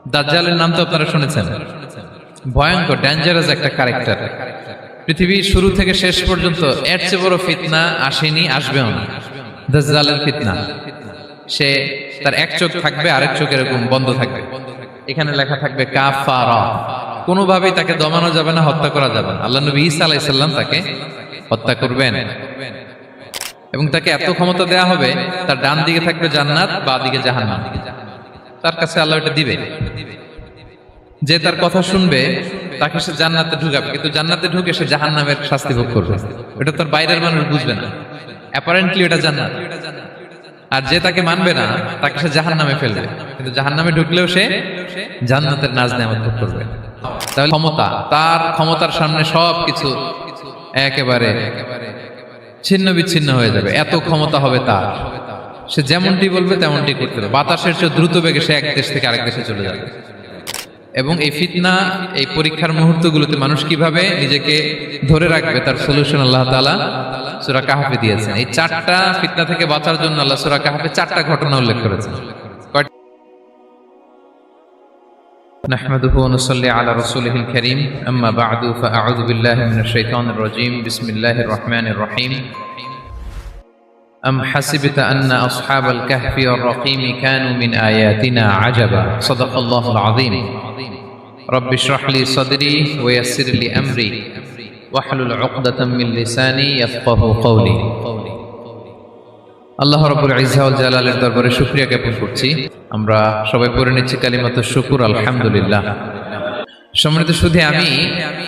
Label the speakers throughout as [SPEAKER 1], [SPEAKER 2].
[SPEAKER 1] দাজ্জালের নাম তো আপনারা শুনেছেন, ভয়ঙ্কর ডেঞ্জারাস একটা ক্যারেক্টার। পৃথিবীর শুরু থেকে শেষ পর্যন্ত এর চেয়ে বড় ফিতনা আসেনি, আসবেও না। দাজ্জালের ফিতনা, সে তার এক চোখ থাকবে, আরেক চোখ এরকম বন্ধ থাকবে, এখানে লেখা থাকবে কাফারা। কোনোভাবেই তাকে দমানো যাবে না, হত্যা করা যাবে না। আল্লাহ নবী ঈসা আলাইহিস সালাম তাকে হত্যা করবেন এবং তাকে এত ক্ষমতা দেয়া হবে, তার ডান দিকে থাকবে জান্নাত, বাঁ দিকে জাহান্নাম। তার কাছে আল্লাহ এটা দিবে, যে তার কথা শুনবে তাকে সে জান্নাতে ঢুকাবে, কিন্তু জান্নাতে ঢুকে সে জাহান্নামের শাস্তি ভোগ করবে। এটা তার বাইরের মানুষ বুঝবে না, অ্যাপারেন্টলি এটা জান্নাত। আর যে তাকে মানবে না তাকে সে জাহান্নামে ফেলবে, কিন্তু জাহান্নামে ঢুকলেও সে জান্নাতের নাজ নেয়ামত ভোগ করবে। তাহলে ক্ষমতা, তার ক্ষমতার সামনে সবকিছু একেবারে ছিন্ন বিচ্ছিন্ন হয়ে যাবে, এত ক্ষমতা হবে তার। সে যেমনটি বলবে তেমনটি করতে হবে, বাতাসের চেয়ে দ্রুত বেগে সে এক দেশ থেকে আরেক দেশে চলে যাবে। এবং এই ফিতনা, এই পরীক্ষার মুহূর্তগুলোতে মানুষ কিভাবে নিজেকে ধরে রাখবে তার সলিউশন আল্লাহ তাআলা সূরা কাহফে দিয়েছেন। এই চারটা ফিতনা থেকে বাঁচার জন্য আল্লাহ সূরা কাহফে চারটা ঘটনা উল্লেখ করেছেন। نحمده ونصلي على رسوله الكريم أما بعد فأعوذ بالله من الشيطان الرجيم بسم الله الرحمن الرحيم أم حسبت أن أصحاب الكهف والرقيم كانوا من آياتنا عجبا صدق الله العظيم رب اشرح لي صدري ويسر لي أمري واحلل عقدة من لساني يفقه قولي আল্লাহ রাব্বুল ইজ্জা ওয়াল জালালের দরবারে শুকরিয়া জ্ঞাপন করছি। আমরা সবাই পড়ে নিচ্ছি কালিমাতুশ শুকর, আলহামদুলিল্লাহ। সম্মানিত শুধু আমি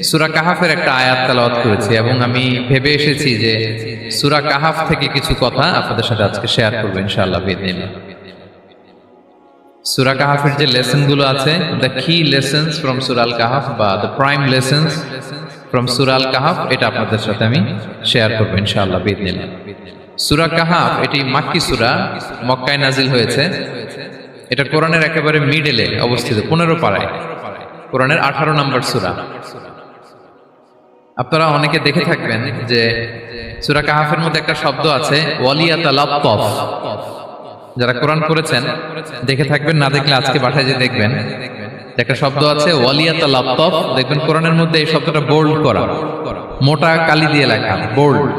[SPEAKER 1] সূরা কাহফের একটা আয়াত তেলাওয়াত করেছি এবং আমি ভেবে এসেছি যে সূরা কাহফ থেকে কিছু কথা আপনাদের সাথে আজকে শেয়ার করব ইনশাআল্লাহ বিইذنিল্লাহ। সূরা কাহফের যে লেসন গুলো আছে, দ্য কি লেসনস ফ্রম সূরা আল কাহফ বা দ্য প্রাইম লেসনস ফ্রম সূরা আল কাহফ, এটা আপনাদের সাথে আমি শেয়ার করব ইনশাআল্লাহ বিইذنিল্লাহ। সূরা কাহফ এটি মাক্কি সূরা, মক্কায় নাজিল হয়েছে। এটা কোরআনের একেবারে মিডলে অবস্থিত, 15 পারায়, কোরআনের 18 নম্বর সূরা। আপনারা অনেকে দেখে থাকবেন যে সূরা কাহফের মধ্যে একটা শব্দ আছে ওয়ালিয়াতালাত্তাফ। যারা কোরআন পড়েছেন দেখে থাকবেন, না দেখলে আজকে বাসায় যে দেখবেন, একটা শব্দ আছে ওয়ালিয়াতালাত্তাফ। দেখবেন কোরআনের মধ্যে এই শব্দটা বোল্ড করা, মোটা কালি দিয়ে লেখা, bold.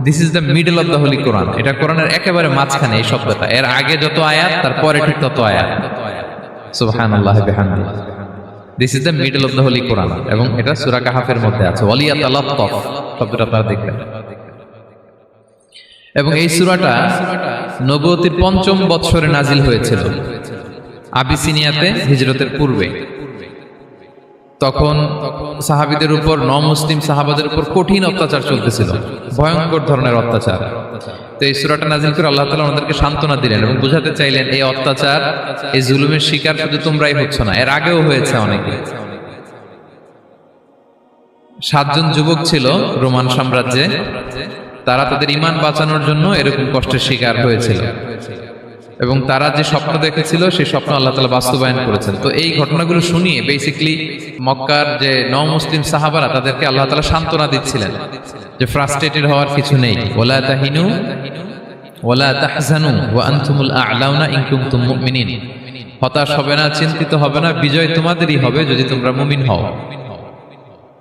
[SPEAKER 1] This is the middle of the holy Quran. এটা কোরআনের একেবারে মাঝখানে এই শব্দটা, এর আগে যত আয়াত তার পরে ঠিক তত আয়াত। সুবহানাল্লাহ বিহামদিহি। This is the middle of the holy Quran এবং এটা সূরা কাহফের মধ্যে আছে ওয়ালিয়াতালাত্তাফ শব্দটা আপনারা দেখবেন। এবং এই সূরাটা নবুয়তির ৫ম বৎসরে নাজিল হয়েছিল, আবিসিনিয়াতে হিজরতের পূর্বে। তখন সাহাবীদের উপর, নমুসলিম সাহাবাদের উপর কঠিন অত্যাচার চলতেছিল, ভয়ঙ্কর ধরনের অত্যাচার। তো এই সূরাটা নাজিল করে আল্লাহ তাআলা ওনাদেরকে সান্ত্বনা দিলেন এবং বুঝাতে চাইলেন এই অত্যাচার, এই জুলুমের শিকার শুধু তোমরাই হচ্ছ না, এর আগেও হয়েছে অনেকে। 7 জন যুবক ছিল রোমান সাম্রাজ্যে, তারা তাদের ঈমান বাঁচানোর জন্য এরকম কষ্টের শিকার হয়েছিল এবং তারা যে স্বপ্ন দেখেছিল সেই স্বপ্ন আল্লাহ তাআলা বাস্তবায়ন করেছেন। তো এই ঘটনাগুলো শুনিয়ে বেসিক্যালি মক্কার যে নও-মুসলিম সাহাবারা, তাদেরকে আল্লাহ তাআলা সান্ত্বনা দিচ্ছিলেন যে ফ্রাস্ট্রেটেড হওয়ার কিছু নেই। ওয়ালা তাহিনু ওয়ালা তাহজানু ওয়া আনতুমুল আ'লাউনা ইন কুনতুম মুমিনিন। হতাশ হবে না, চিন্তিত হবে না, বিজয় তোমাদেরই হবে যদি তোমরা মুমিন হও,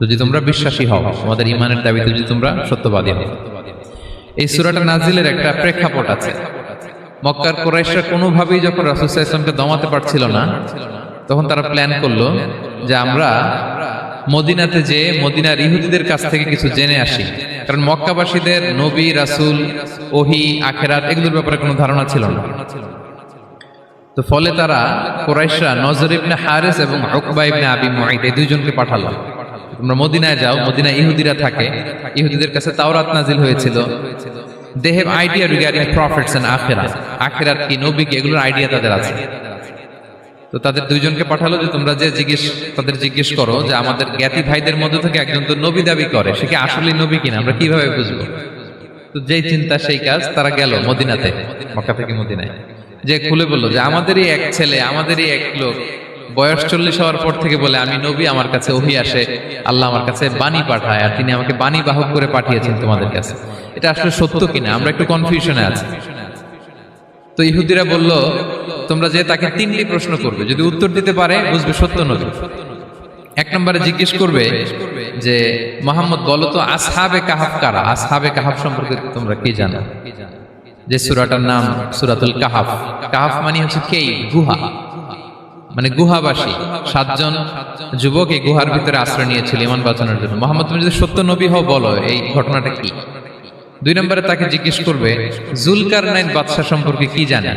[SPEAKER 1] যদি তোমরা বিশ্বাসী হও, তোমাদের ঈমানের দাবিতে যদি তোমরা সত্যবাদী হও। এই সূরাটা নাজিলের একটা প্রেক্ষাপট আছে। মক্কার কুরাইশরা কোনোভাবেই যখন রাসূল সাল্লাল্লাহু আলাইহি ওয়াসাল্লামকে দমাতে পারছিল না, তখন তারা প্ল্যান করলো যে আমরা মদিনাতে যে মদিনার ইহুদিদের কাছ থেকে কিছু জেনে আসি। কারণ মক্কাবাসীদের নবী, রাসূল, ওহী, আখিরাত এগুলোর ব্যাপারে কোনো ধারণা ছিল না। তো ফলে তারা কুরাইশরা নজর ইবনে হারিস এবং উকবা ইবনে আবি মুআইত এই দুইজনকে পাঠালো, তোমরা মদিনায় যাও, মদিনায় ইহুদিরা থাকে, ইহুদিদের কাছে তাওরাত নাজিল হয়েছিল। They have idea regarding prophets and akhirat. আখিরাত কি, নবী কি, এগুলোর আইডিয়া তাদের আছে। তো তাদের দুইজনকে পাঠালো যে তোমরা যে তাদের জিজ্ঞেস করো যে আমাদের জ্ঞাতি ভাইদের মধ্যে থেকে একজন তো নবী দাবি করে, সে কি আসলে নবী কিনা, আমরা কিভাবে বুঝবো? তো যেই চিন্তা সেই কাজ, তারা গেল মদিনাতে, মক্কা থেকে মদিনায়, যে খুলে বললো যে আমাদেরই এক ছেলে, আমাদেরই এক লোক বয়স 40 হওয়ার পর থেকে বলে আমি নবী, আমার কাছে ওহী আসে, আল্লাহ আমার কাছে বাণী পাঠায়, আর তিনি আমাকে বাণী বাহক করে পাঠিয়েছেন তোমাদের কাছে। এটা আসলে সত্য কিনা আমরা একটু কনফিউশনে আছি। তো ইহুদিরা বলল, তোমরা যে তাকে 3টি প্রশ্ন করবে, যদি উত্তর দিতে পারে বুঝবে সত্য নবী। 1 নম্বরে জিজ্ঞেস করবে যে মুহাম্মদ বলো তো আসহাবে কাহাফ কারা? আসহাবে কাহাফ সম্পর্কে তোমরা কি জানো? যে সূরাটার নাম সূরাতুল কাহাফ। কাহাফ মানে হচ্ছে কেই, গুহা, মানে গুহাবাসী 7 জন যুবক এই গুহার ভিতরে আশ্রয় নিয়েছিল ঈমান বাঁচানোর জন্য। মুহাম্মদ তুমি যদি সত্য নবী হও বলো এই ঘটনাটা কি। 2 নম্বরে তাকে জিজ্ঞেস করবে জুলকারনাইন বাদশা সম্পর্কে কি জানে,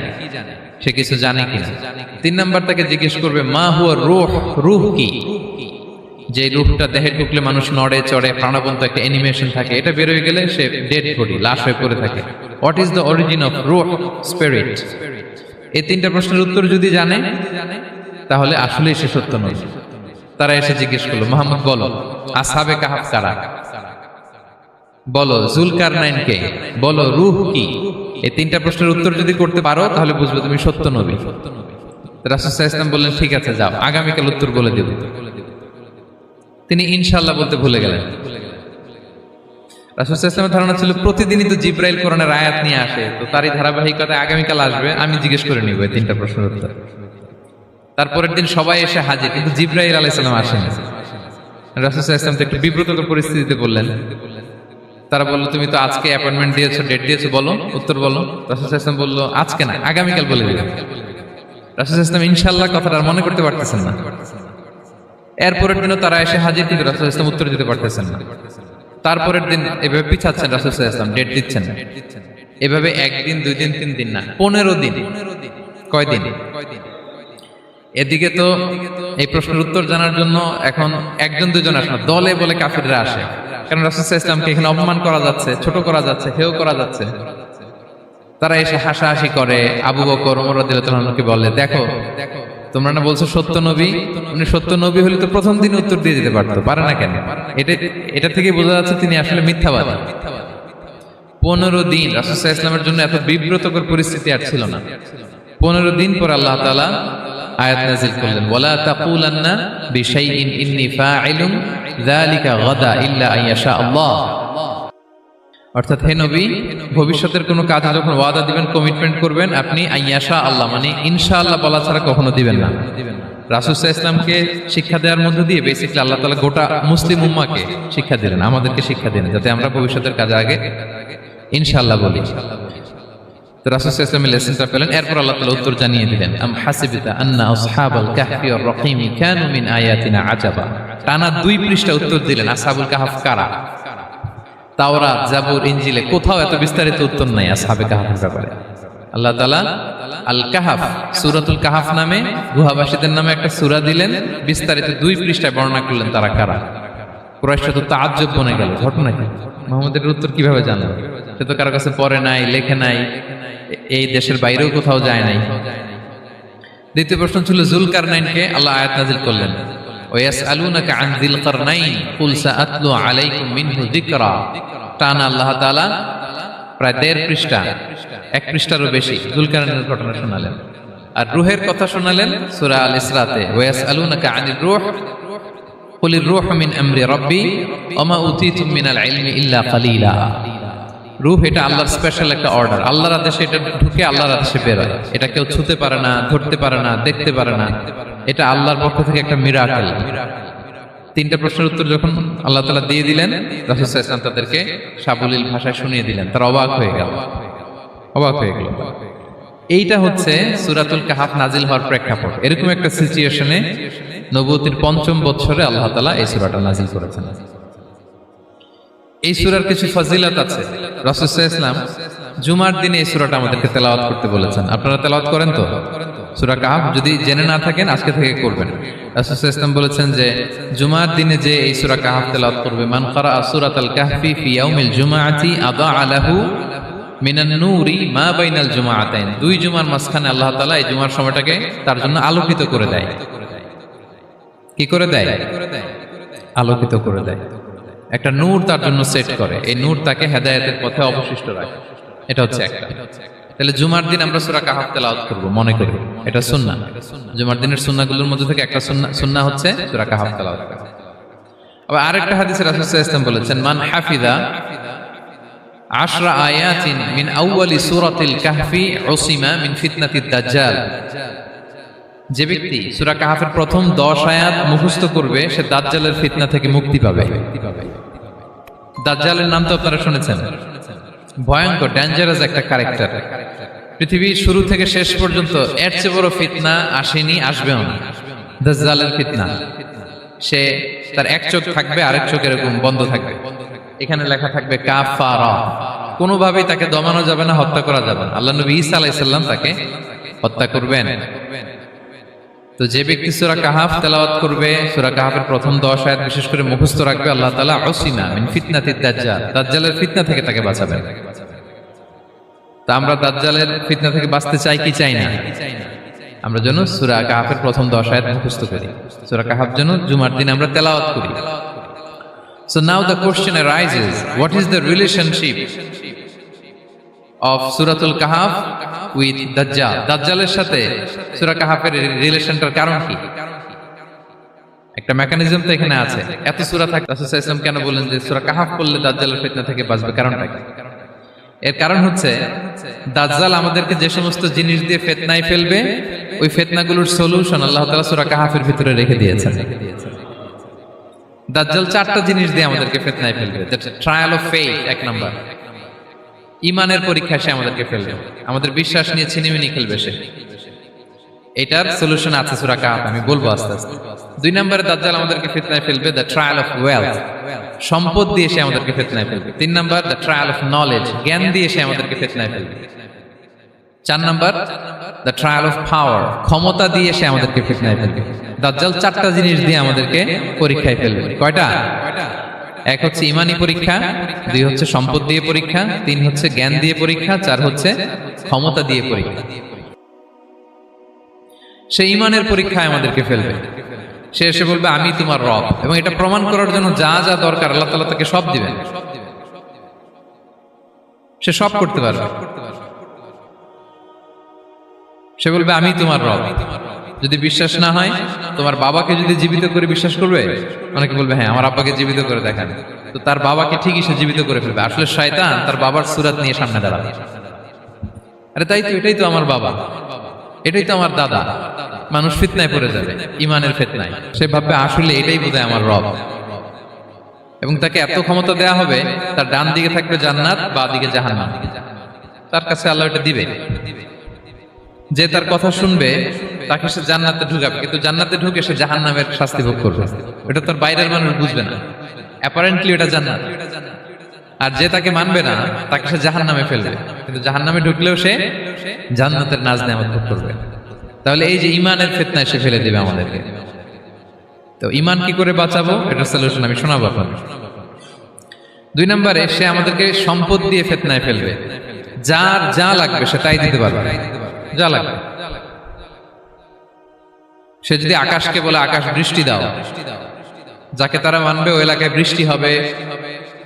[SPEAKER 1] সে কিছু জানে কিনা। 3 নম্বর তাকে জিজ্ঞেস করবে মা হুয়া রূহ, রূহ কি? যে রূহটা দেহে ঢুকলে মানুষ নড়ে চড়ে, প্রাণবন্ত একটা অ্যানিমেশন থাকে, এটা বের হয়ে গেলে সে ডেড বডি, লাশ হয়ে পড়ে থাকে। What is the origin of রূহ, স্পিরিট? এই 3টা প্রশ্নের উত্তর যদি জানে তাহলে আসলেই সে সত্য নবী। তারা এসে জিজ্ঞেস করলো মুহাম্মদ বলো আসহাবে কাহাফ কারা, বলো জুলকারনাইন কে, বলো রূহ কি। এই 3টা প্রশ্নের উত্তর যদি করতে পারো তাহলে বুঝবে তুমি সত্য নবী। রাসূল সাল্লাল্লাহু আলাইহি ওয়াসাল্লাম বললেন ঠিক আছে যাও, আগামীকাল উত্তর বলে দেব। তিনি ইনশাআল্লাহ বলতে ভুলে গেলেন। রাসূল সাল্লাল্লাহু আলাইহি ওয়াসাল্লামের ধারণা ছিল প্রতিদিনই তো জিবরাইল কোরআনের আয়াত নিয়ে আসে, তো তারই ধারাবাহিকতায় আগামীকাল আসবে, আমি জিজ্ঞেস করে নিব এই 3টা প্রশ্নের উত্তর। তারপরের দিন সবাই এসে হাজির, কিন্তু জিবরাইল আলাইহিস সালাম আসেনি। রাসূল সাল্লাল্লাহু আলাইহি ওয়াসাল্লাম তো একটু বিব্রতকর পরিস্থিতিতে বললেন। তারা বলল তুমি তো আজকে অ্যাপয়েন্টমেন্ট দিয়েছো, ডেট দিয়েছো, বলো উত্তর বলো। রাসূল সাল্লাল্লাহু আলাইহি ওয়াসাল্লাম বলল আজকে না, আগামীকাল বলে দিবেন। রাসূল সাল্লাল্লাহু আলাইহি ওয়াসাল্লাম ইনশাআল্লাহ কথাটা আর মনে করতে পারতেছেন না। এরপরের দিনও তারা এসে হাজির, কিন্তু রাসূল সাল্লাল্লাহু আলাইহি ওয়াসাল্লাম উত্তর দিতে পারতেছেন না। তারপরের দিন এভাবে পিছাচ্ছেন, রাসূল সাল্লাল্লাহু আলাইহি ওয়াসাল্লাম ডেট দিচ্ছেন না। এভাবে 1 দিন 2 দিন 3 দিন না, 15 দিন। কয় দিন? এদিকে তো এই প্রশ্নের উত্তর জানার জন্য এখন 1-2 আসে না, দলে বলে কাফিররা আসে। কারণ রাসূল সাল্লাল্লাহু আলাইহি ওয়াসাল্লামকে এখানে অপমান করা যাচ্ছে, ছোট করা যাচ্ছে, হেয় করা যাচ্ছে। তারা এসে হাসাহাসি করে। আবু বকর, ওমর রাদিয়াল্লাহু আনহুকে বলে দেখো তোমরা না বলছো সত্য নবী, উনি সত্য নবী হলে তো প্রথম দিন উত্তর দিয়ে দিতে পারতো, পারে না কেন? এটা থেকে বোঝা যাচ্ছে তিনি আসলে মিথ্যাবাদী। 15 দিন রাসূল সাল্লাল্লাহু আলাইহি ওয়াসাল্লামের জন্য এত বিব্রতকর পরিস্থিতি আর ছিল না। 15 দিন পর আল্লাহ তাআলা আয়াত নাযিল করলেন ওয়ালা তাকুলান্না বিশাইইন ইন্নী ফাইলুন যালিকা গাদা ইল্লা আইয়াশা আল্লাহ। অর্থাৎ হে নবী, ভবিষ্যতের কোনো কাজে যখন ওয়াদা দিবেন, কমিটমেন্ট করবেন, আপনি আইয়াশা আল্লাহ মানে ইনশাআল্লাহ বলা ছাড়া কখনো দিবেন না। রাসূল সাল্লাল্লাহু আলাইহি ওয়াসাল্লামকে শিক্ষা দেওয়ার মধ্য দিয়ে বেসিক্যালি আল্লাহ তাআলা গোটা মুসলিম উম্মাহকে শিক্ষা দিলেন, আমাদেরকে শিক্ষা দিলেন, যাতে আমরা ভবিষ্যতের কাজে আগে ইনশাআল্লাহ বলি। তো রাসূল সাল্লাল্লাহু আলাইহি ওয়াসাল্লাম লেসনটা পেলেন। এরপর আল্লাহ তাআলা উত্তর জানিয়ে দিলেন আম হাসিবিতা আন্না আসহাবাল কাহফি ওয়ার রাকিমি কানু মিন আয়াতিনা আজাবা। টানা 2 পৃষ্ঠা উত্তর দিলেন আসহাবুল কাহফ কারা। তাওরাত, জাবুর, ইনজিলে কোথাও এত বিস্তারিত উত্তর নাই আসহাবে কাহফের ব্যাপারে। আল্লাহ তাআলা আল কাহাফ, সূরাতুল কাহাফ নামে গুহাবাসীদের নামে একটা সূরা দিলেন, বিস্তারিত 2 পৃষ্ঠায় বর্ণনা করলেন তারা কারা। কুরাইশরা তো তাআজ্জুব বনে গেল, ঘটনা কি, মুহাম্মদের উত্তর কিভাবে জানলো? সে তো কারো কাছে পড়ে নাই, লেখে নাই, এই দেশের বাইরেও কোথাও যায় নাই। দ্বিতীয় প্রশ্ন ছিল জুলকারনাইনকে আল্লাহ আয়াত নাযিল করলেন ওয়াসআলুনাকা আন যিল কারনাইন কুল সাআতলু আলাইকুম মিনহু যিকরা। টানা আল্লাহ তাআলা প্রায় 1.5 পৃষ্ঠা, 1 পৃষ্ঠারও বেশি জুলকারনাইনের ঘটনা শোনালেন। আর রূহের কথা শোনালেন সূরা আল ইসরাতে ওয়াসআলুনাকা আনির রূহ কুলির রূহু মিন আমরি রাব্বি ওয়া মা উতীতুম মিনাল ইলমি ইল্লা কালিলা। রূহ এটা আল্লাহর স্পেশাল একটা অর্ডার, আল্লাহর আদেশে এটা ঢুকে আল্লাহর আদেশে বের হয়, এটা কেউ ছুঁতে পারে না, ধরতে পারে না, দেখতে পারে না, এটা আল্লাহর পক্ষ থেকে একটা মিরাকেল। 3টা প্রশ্নের উত্তর যখন আল্লাহ তাআলা দিয়ে দিলেন, রাসূল সাল্লাল্লাহু আলাইহি ওয়াসাল্লাম তাদেরকে সাবলীল ভাষায় শুনিয়ে দিলেন, তারা অবাক হয়ে গেল। এইটা হচ্ছে সূরাতুল কাহাফ নাজিল হওয়ার প্রেক্ষাপট। এরকম একটা সিচুয়েশনে নবুয়তির 5ম বছরে আল্লাহ তাআলা এই সূরাটা নাজিল করেছেন। এই সূরার কিছু ফজিলত আছে। রাসূল সাল্লাল্লাহু আলাইহি ওয়াসাল্লাম জুমার দিনে এই সূরাটা আমাদেরকে তেলাওয়াত করতে বলেছেন। আপনারা তেলাওয়াত করেন তো? সূরা কাহাফ যদি জেনে না থাকেন আজকে থেকে করবেন। রাসূল সাল্লাল্লাহু আলাইহি ওয়াসাল্লাম বলেছেন যে জুমার দিনে যে এই সূরা কাহাফ তেলাওয়াত করবে, মান ক্বারাআ সূরাতাল কাহফি ফি ইয়াউমিল জুমআতি আদাআ লাহু মিনান নূরি মা বাইনাল জুমআতাইন। 2 জুমার মাঝখানে আল্লাহ তাআলা এই জুমার সময়টাকে তার জন্য আলোকিত করে দেয়। কি করে দেয়? আলোকিত করে দেয়। একটা নূর তার জন্য সেট করে, এই নূর তাকে হেদায়েতের পথে অবশিষ্ট রাখে। এটা হচ্ছে একটা। তাহলে জুমার দিন আমরা সূরা কাহাফ তেলাওয়াত করব, মনে করি এটা সুন্নাহ। জুমার দিনের সুন্নাহগুলোর মধ্যে থেকে একটা সুন্নাহ হচ্ছে সূরা কাহাফ তেলাওয়াত করা। আবার আরেকটা হাদিসে রাসূল সাল্লাল্লাহু আলাইহি ওয়াসাল্লাম বলেছেন মান হাফিজা 10 আয়াতিন মিন আউয়ালি সূরাতিল কাহফি উসিমা মিন ফিতনাতিদ দাজ্জাল। যে ব্যক্তি সূরা কাহফের প্রথম 10 আয়াত মুখস্থ করবে সে দাজ্জালের ফিতনা থেকে মুক্তি পাবে। দাজ্জালের নাম তো আপনারা শুনেছেন, ভয়ঙ্কর ডেঞ্জারাস একটা ক্যারেক্টার। পৃথিবীর শুরু থেকে শেষ পর্যন্ত এর চেয়ে বড় ফিতনা আসেনি, আসবেও না। দাজ্জালের ফিতনা, সে তার এক চোখ থাকবে, আরেক চোখ এরকম বন্ধ থাকবে, এখানে লেখা থাকবে কাফারা। কোনোভাবেই তাকে দমানো যাবে না, হত্যা করা যাবে না। আল্লাহ নবী ঈসা আলাইহিস সালাম তাকে হত্যা করবেন। তো যে ব্যক্তি সূরা কাহফ তেলাওয়াত করবে, সূরা কাহফের প্রথম 10 আয়াত বিশেষ করে মুখস্থ রাখবে, আল্লাহ তাআলা উসিমা মিন ফিতনাতিদ দাজ্জাল, দাজ্জালের ফিতনা থেকে তাকে বাঁচাবেন। তা আমরা দাজ্জালের ফিতনা থেকে বাঁচতে চাই কি চাই না? আমরা যেন সূরা কাহফের প্রথম 10 আয়াত মুখস্থ করি, সূরা কাহফ যেন জুমার দিন আমরা তেলাওয়াত করি। So now the question arises, what is the relationship of Suratul Kahf with Dajjal? দাজ্জালের সাথে সূরা কাহফের রিলেশনটার কারণ কি? একটা মেকানিজম তো এখানে আছে। এত সূরা থাকে, রাসূল সাল্লাল্লাহু আলাইহি ওয়াসাল্লাম কেন বলেন যে সূরা কাহফ পড়লে দাজ্জালের ফিতনা থেকে বাঁচবে? কারণটা কি? এর কারণ হচ্ছে দাজ্জাল আমাদেরকে যে সমস্ত জিনিস দিয়ে ফিতনায় ফেলবে, ওই ফিতনাগুলোর সলিউশন আল্লাহ তাআলা সূরা কাহফের ভিতরে রেখে দিয়েছেন। দাজ্জাল 4টা জিনিস দিয়ে আমাদেরকে ফিতনায় ফেলবে। দ্যাটস ট্রায়াল অফ ফেথ, এক নাম্বার। ঈমানের পরীক্ষা সে আমাদেরকে ফেলবে, আমাদের বিশ্বাস নিয়ে ছিনিমিনি খেলবে সে। এটার সলিউশন আছে সূরা কাহফ, আমি বলবো আস্তে আস্তে। 2 নম্বরে দাজ্জাল আমাদেরকে ফিতনায় ফেলবে, দ্য ট্রায়াল অফ ওয়েলথ, সম্পদ দিয়ে সে আমাদেরকে ফিতনায় ফেলবে। 3 নম্বর, দ্য ট্রায়াল অফ নলেজ, জ্ঞান দিয়ে সে আমাদেরকে ফিতনায় ফেলবে। 4 নম্বর, দ্য ট্রায়াল অফ পাওয়ার, ক্ষমতা দিয়ে সে আমাদেরকে ফিতনায় ফেলবে। দাজ্জাল 4টা জিনিস দিয়ে আমাদেরকে পরীক্ষায় ফেলবে। কয়টা? 1 হচ্ছে ঈমানি পরীক্ষা, 2 হচ্ছে সম্পদ দিয়ে পরীক্ষা, 3 হচ্ছে জ্ঞান দিয়ে পরীক্ষা, 4 হচ্ছে ক্ষমতা দিয়ে পরীক্ষা। সে ঈমানের পরীক্ষায় আমাদেরকে ফেলবে। সে এসে বলবে আমি তোমার রব, এবং এটা প্রমাণ করার জন্য যা যা দরকার আল্লাহ তাআলা তাকে সব দিবেন। সে সব করতে পারবে। সে বলবে আমি তোমার রব। যদি বিশ্বাস না হয়, তোমার বাবাকে যদি জীবিত করে বিশ্বাস করবে? অনেকে বলবে হ্যাঁ আমার আব্বাকে জীবিত করে দেখান। তো তার বাবাকে ঠিকই সে জীবিত করে ফেলবে। আসলে শয়তান তার বাবার সূরত নিয়ে সামনে দাঁড়াবে। আরে তাই তো, এটাই তো আমার বাবা, এটাই তো আমার দাদা। মানুষ ফিতনায় পড়ে যাবে, ঈমানের ফিতনায়। সে ভাববে আসলে এটাই বোধহয় আমার রব, এবং তাকে এত ক্ষমতা দেয়া হবে, তার ডান দিকে থাকবে জান্নাত, বাঁ দিকে জাহান্নাম। তার কাছে আল্লাহ এটা দিবে। যে তার কথা শুনবে তাকে সে জান্নাতে ঢুকাবে, কিন্তু জান্নাতে ঢুকে সে জাহান্নামের শাস্তি ভোগ করবে। এটা তার বাইরের মানুষ বুঝবে না, অ্যাপারেন্টলি এটা জান্নাত। আর যে তাকে মানবে না তাকে সে জাহান্নামে ফেলবে, কিন্তু জাহান্নামে ঢুকলেও সে জান্নাতের নাজ নেয়ামত ভোগ করবে। তাহলে এই যে ঈমানের ফিতনায় সে ফেলে দিবে আমাদেরকে। তো ঈমান কি করে বাঁচাবো, এটার সলিউশন আমি শোনাবো আপনাদের। 2 নম্বরে সে আমাদেরকে সম্পদ দিয়ে ফিতনায় ফেলবে। যার যা লাগবে সে তাই দিতে পারবে, যা লাগবে। সে যদি আকাশকে বলে আকাশ বৃষ্টি দাও, যাকে তারা মানবে ওই এলাকায় বৃষ্টি হবে,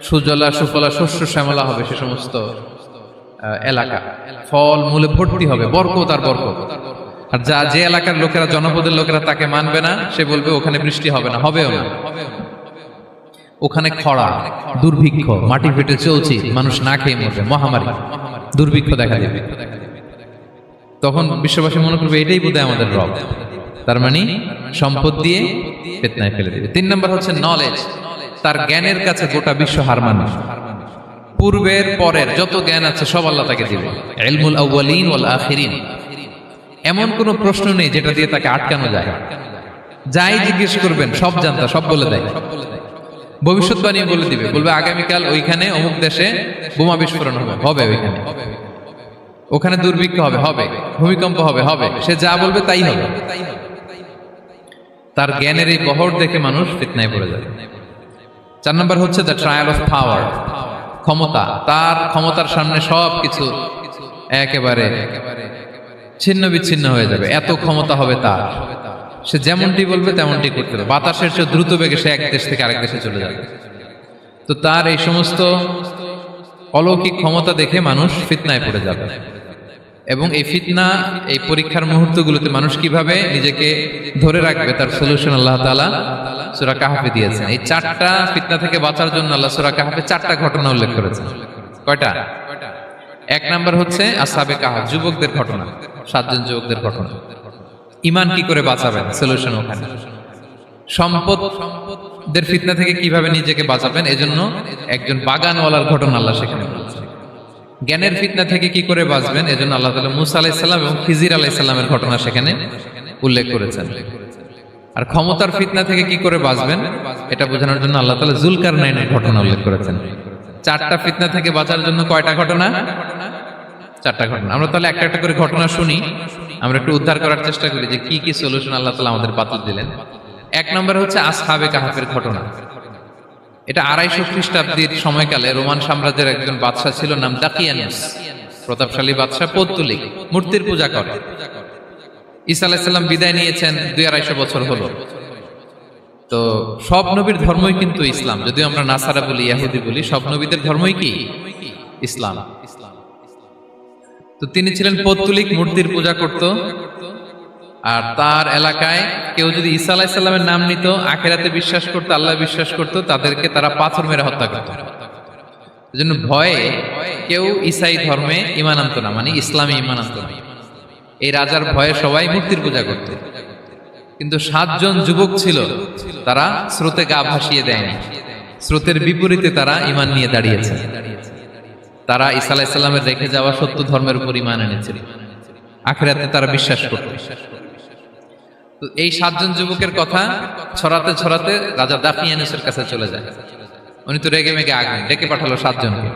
[SPEAKER 1] সুজলা সুফলা শস্য শ্যামলা হবে সে সমস্ত এলাকা, ফল মূলে ভর্তি হবে, বরকত আর বরকত। আর যে এলাকার লোকেরা, জনপদের লোকেরা তাকে মানবে না, সে বলবে ওখানে বৃষ্টি হবে না, হবেও না। ওখানে খরা, দুর্ভিক্ষ, মাটি ফেটে চলছে, মানুষ না খেয়ে মরবে, মহামারী, দুর্ভিক্ষ দেখা দেবে। তখন বিশ্ববাসী মনে করবে এটাই বোধহয় আমাদের রব। তার মানে সম্পদ দিয়ে ফিতনায় ফেলে দেবে। 3 নম্বর হচ্ছে নলেজ, তার জ্ঞানের কাছে গোটা বিশ্ব হার মানবে। পূর্বের পরের যত জ্ঞান আছে সব আল্লাহ তাকে দিবে। ইলমুল আউয়ালিন ওয়াল আখিরিন, এমন কোন প্রশ্ন নেই যেটা দিয়ে তাকে আটকানো যায়। যাই জিজ্ঞেস করবেন সব জানতা, সব বলে দেয়। ভবিষ্যৎবাণী বলে দিবে, বলবে আগামীকাল ওইখানে অমুক দেশে বোমা বিস্ফোরণ হবে, হবে ওইখানে, ওখানে দুর্ভিক্ষ হবে, হবে ভূমিকম্প হবে, হবে। সে যা বলবে তাই হবে। তার জ্ঞানের এই বহর দেখে মানুষ ফিতনায় পড়ে যাবে। 4 নম্বর হচ্ছে দ্য ট্রায়াল অফ পাওয়ার, ক্ষমতা। তার ক্ষমতার সামনে সবকিছু একেবারে ছিন্ন বিচ্ছিন্ন হয়ে যাবে, এত ক্ষমতা হবে তার। সে যেমনটি বলবে তেমনটি করতে হবে। বাতাসের চেয়ে দ্রুত বেগে সে এক দেশ থেকে আরেক দেশে চলে যাবে। তো তার এই সমস্ত অলৌকিক ক্ষমতা দেখে মানুষ ফিতনায় পড়ে যাবে। এবং এই ফিতনা, এই পরীক্ষার মুহূর্তগুলোতে মানুষ কিভাবে নিজেকে ধরে রাখবে তার সলিউশন আল্লাহ তাআলা সূরা কাহফে দিয়েছেন। এই 4টা ফিতনা থেকে বাঁচার জন্য আল্লাহ সূরা কাহফে 4টা ঘটনা উল্লেখ করেছেন। কয়টা? এক নাম্বার হচ্ছে আসহাবে কাহাফ, যুবকদের ঘটনা, 7 জন যুবকদের ঘটনা। ঈমান কি করে বাঁচাবেন, সলিউশন ওখানে। সম্পদের ফিতনা থেকে কিভাবে নিজেকে বাঁচাবেন, এজন্য একজন বাগানওয়ালার ঘটনা আল্লাহ সেখানে বলেছেন। জ্ঞানের ফিতনা থেকে কি করে বাঁচবেন, এজন্য আল্লাহ তাআলা মুসা আলাইহিস সালাম এবং খিজির আলাইহিস সালামের ঘটনা সেখানে উল্লেখ করেছেন। আর ক্ষমতার ফিতনা থেকে কি করে বাঁচবেন এটা বোঝানোর জন্য আল্লাহ তাআলা যুলকারনাইনের ঘটনা উল্লেখ করেছেন। 4টা ফিতনা থেকে বাঁচার জন্য কয়টা ঘটনা? 4টা ঘটনা। আমরা তাহলে একটা একটা করে ঘটনা শুনি, আমরা একটু উদ্ধার করার চেষ্টা করি যে কি কি সলিউশন আল্লাহ তাআলা আমাদের বাতলে দিলেন। এক নম্বর হচ্ছে আসহাবে কাহাফের ঘটনা। এটা 250 খ্রিস্টাব্দের সময়কালে রোমান সাম্রাজ্যের একজন বাদশা ছিল, নাম দাকিয়ানুস, প্রতাপশালী বাদশা, পৌত্তলিক, মূর্তির পূজা করে। ঈসা আলাইহিস সালাম বিদায় নিয়েছেন, 200-250 বছর হলো। তো সব নবীর ধর্মই কিন্তু ইসলাম, যদিও আমরা নাসারা বলি, ইহুদি বলি, সব নবীদের ধর্মই কি ইসলাম। তো তিনি ছিলেন পৌত্তলিক, মূর্তির পূজা করত। আর তার এলাকায় কেউ যদি ঈসা আলাইহিস সালামের নাম নিত, আখিরাতে বিশ্বাস করত, আল্লাহ বিশ্বাস করত, তাদেরকে তারা পাথর মেরে হত্যা করত। এজন্য ভয়ে কেউ ঈসাই ধর্মে ঈমান আনতো না, মানে ইসলামে ঈমান আনতো না। এই রাজার ভয়ে সবাই মূর্তির পূজা করত। কিন্তু 7 জন যুবক ছিল, তারা স্রোতে গা ভাসিয়ে দেয়নি, স্রোতের বিপরীতে তারা ঈমান নিয়ে দাঁড়িয়েছে। তারা ঈসা আলাইহিস সালামের রেখে যাওয়া সত্য ধর্মের উপর ঈমান এনেছিল, আখিরাতে তারা বিশ্বাস করত। তো এই 7 জন যুবকের কথা ছড়াতে ছড়াতে রাজা দাকিয়ানুসের কাছে চলে যায়। উনি তো রেগে মেগে আগুন, ডেকে পাঠালো 7 জনকে।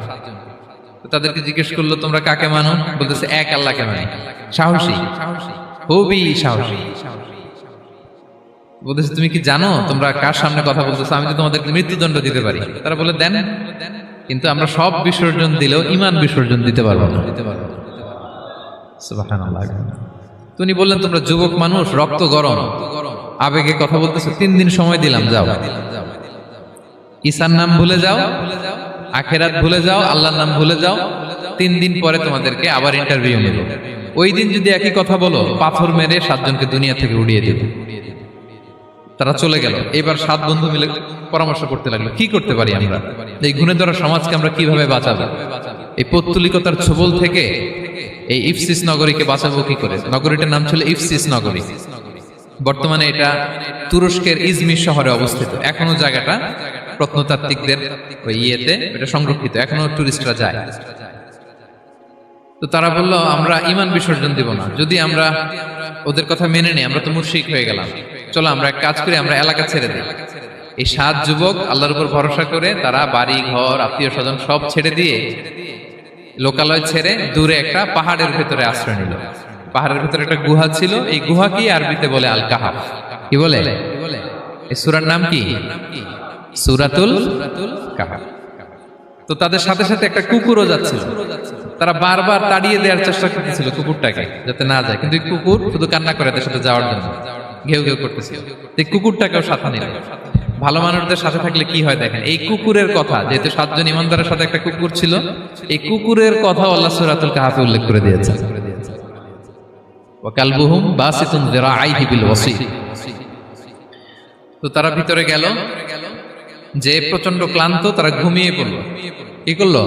[SPEAKER 1] তো তাদেরকে জিজ্ঞেস করলো, তোমরা কাকে মানো? বলতেছে এক আল্লাহকে মানি। সাহসী, খুবই সাহসী। বলতেছে তুমি কি জানো তোমরা কার সামনে কথা বলতেছো? আমি তো তোমাদেরকে মৃত্যুদণ্ড দিতে পারি। তারা বলে দেন, কিন্তু আমরা সব বিসর্জন দিলেও ঈমান বিসর্জন দিতে পারবো না। সুবহানাল্লাহ। তিনি বললেন, তোমরা যুবক মানুষ, রক্ত গরম, আবেগে কথা বলতেছো, 3 দিন সময় দিলাম, যাও, ঈসার নাম ভুলে যাও, আখিরাত ভুলে যাও, আল্লাহর নাম ভুলে যাও। 3 দিন পরে তোমাদেরকে আবার ইন্টারভিউ নেব। ওই দিন যদি একই কথা বলো, পাথর মেরে 7 জনকে দুনিয়া থেকে উড়িয়ে দেব। তারা চলে গেল। এবার 7 বন্ধু মিলে পরামর্শ করতে লাগলো, কি করতে পারি আমরা, এই গুণে ধরা সমাজকে আমরা কিভাবে বাঁচাবো, এই পৌত্তলিকতার ছোবল থেকে এই ইফসিস নগরীকে বাঁচাবো কি করে। নগরীটার নাম ছিল ইফসিস নগরী। বর্তমানে এটা তুরস্কের ইজমির শহরে অবস্থিত। এখনো জায়গাটা প্রত্নতাত্ত্বিকদের ওই ইয়েতে এটা সংরক্ষিত, এখনো টুরিস্টরা যায়। তো তারা বলল, আমরা ঈমান বিসর্জন দিব না, যদি আমরা ওদের কথা মেনে নেই আমরা তো মুশরিক হয়ে গেলাম, চলো আমরা এক কাজ করি, আমরা এলাকা ছেড়ে দিই। এই 7 যুবক আল্লাহর উপর ভরসা করে তারা বাড়ি ঘর আত্মীয় স্বজন সব ছেড়ে দিয়ে, লোকালয় ছেড়ে দূরে একটা পাহাড়ের ভেতরে আশ্রয় নিল। পাহাড়ের ভেতরে একটা গুহা ছিল, এই গুহা কি আরবিতে বলে আল কাহাফ। কি বলে? এই সূরার নাম কি? সূরাতুল কাহাফ। তো তাদের সাথে সাথে একটা কুকুরও যাচ্ছিল। তারা বারবার তাড়িয়ে দেওয়ার চেষ্টা করতেছিল কুকুরটাকে, যাতে না যায়, কিন্তু কুকুর শুধু কান্না করে তাদের সাথে যাওয়ার জন্য ঘেউ ঘেউ করতেছিল। এই কুকুরটাকেও সাথে নিল। ভালো মানুষদের সাথে থাকলে কি হয় দেখেন, এই কুকুরের কথা, যেহেতু 7 জন ইমানদারের সাথে একটা কুকুর ছিল, এই কুকুরের কথা আল্লাহ সূরাতুল কাহাফে উল্লেখ করে দিয়েছেন। ওয়া কালবুহুম বাসিতুন যিরাআইহি বিল ওয়াসি। তো তারা ভিতরে গেল, যে প্রচন্ড ক্লান্ত, তারা ঘুমিয়ে পড়ল। কি করলো?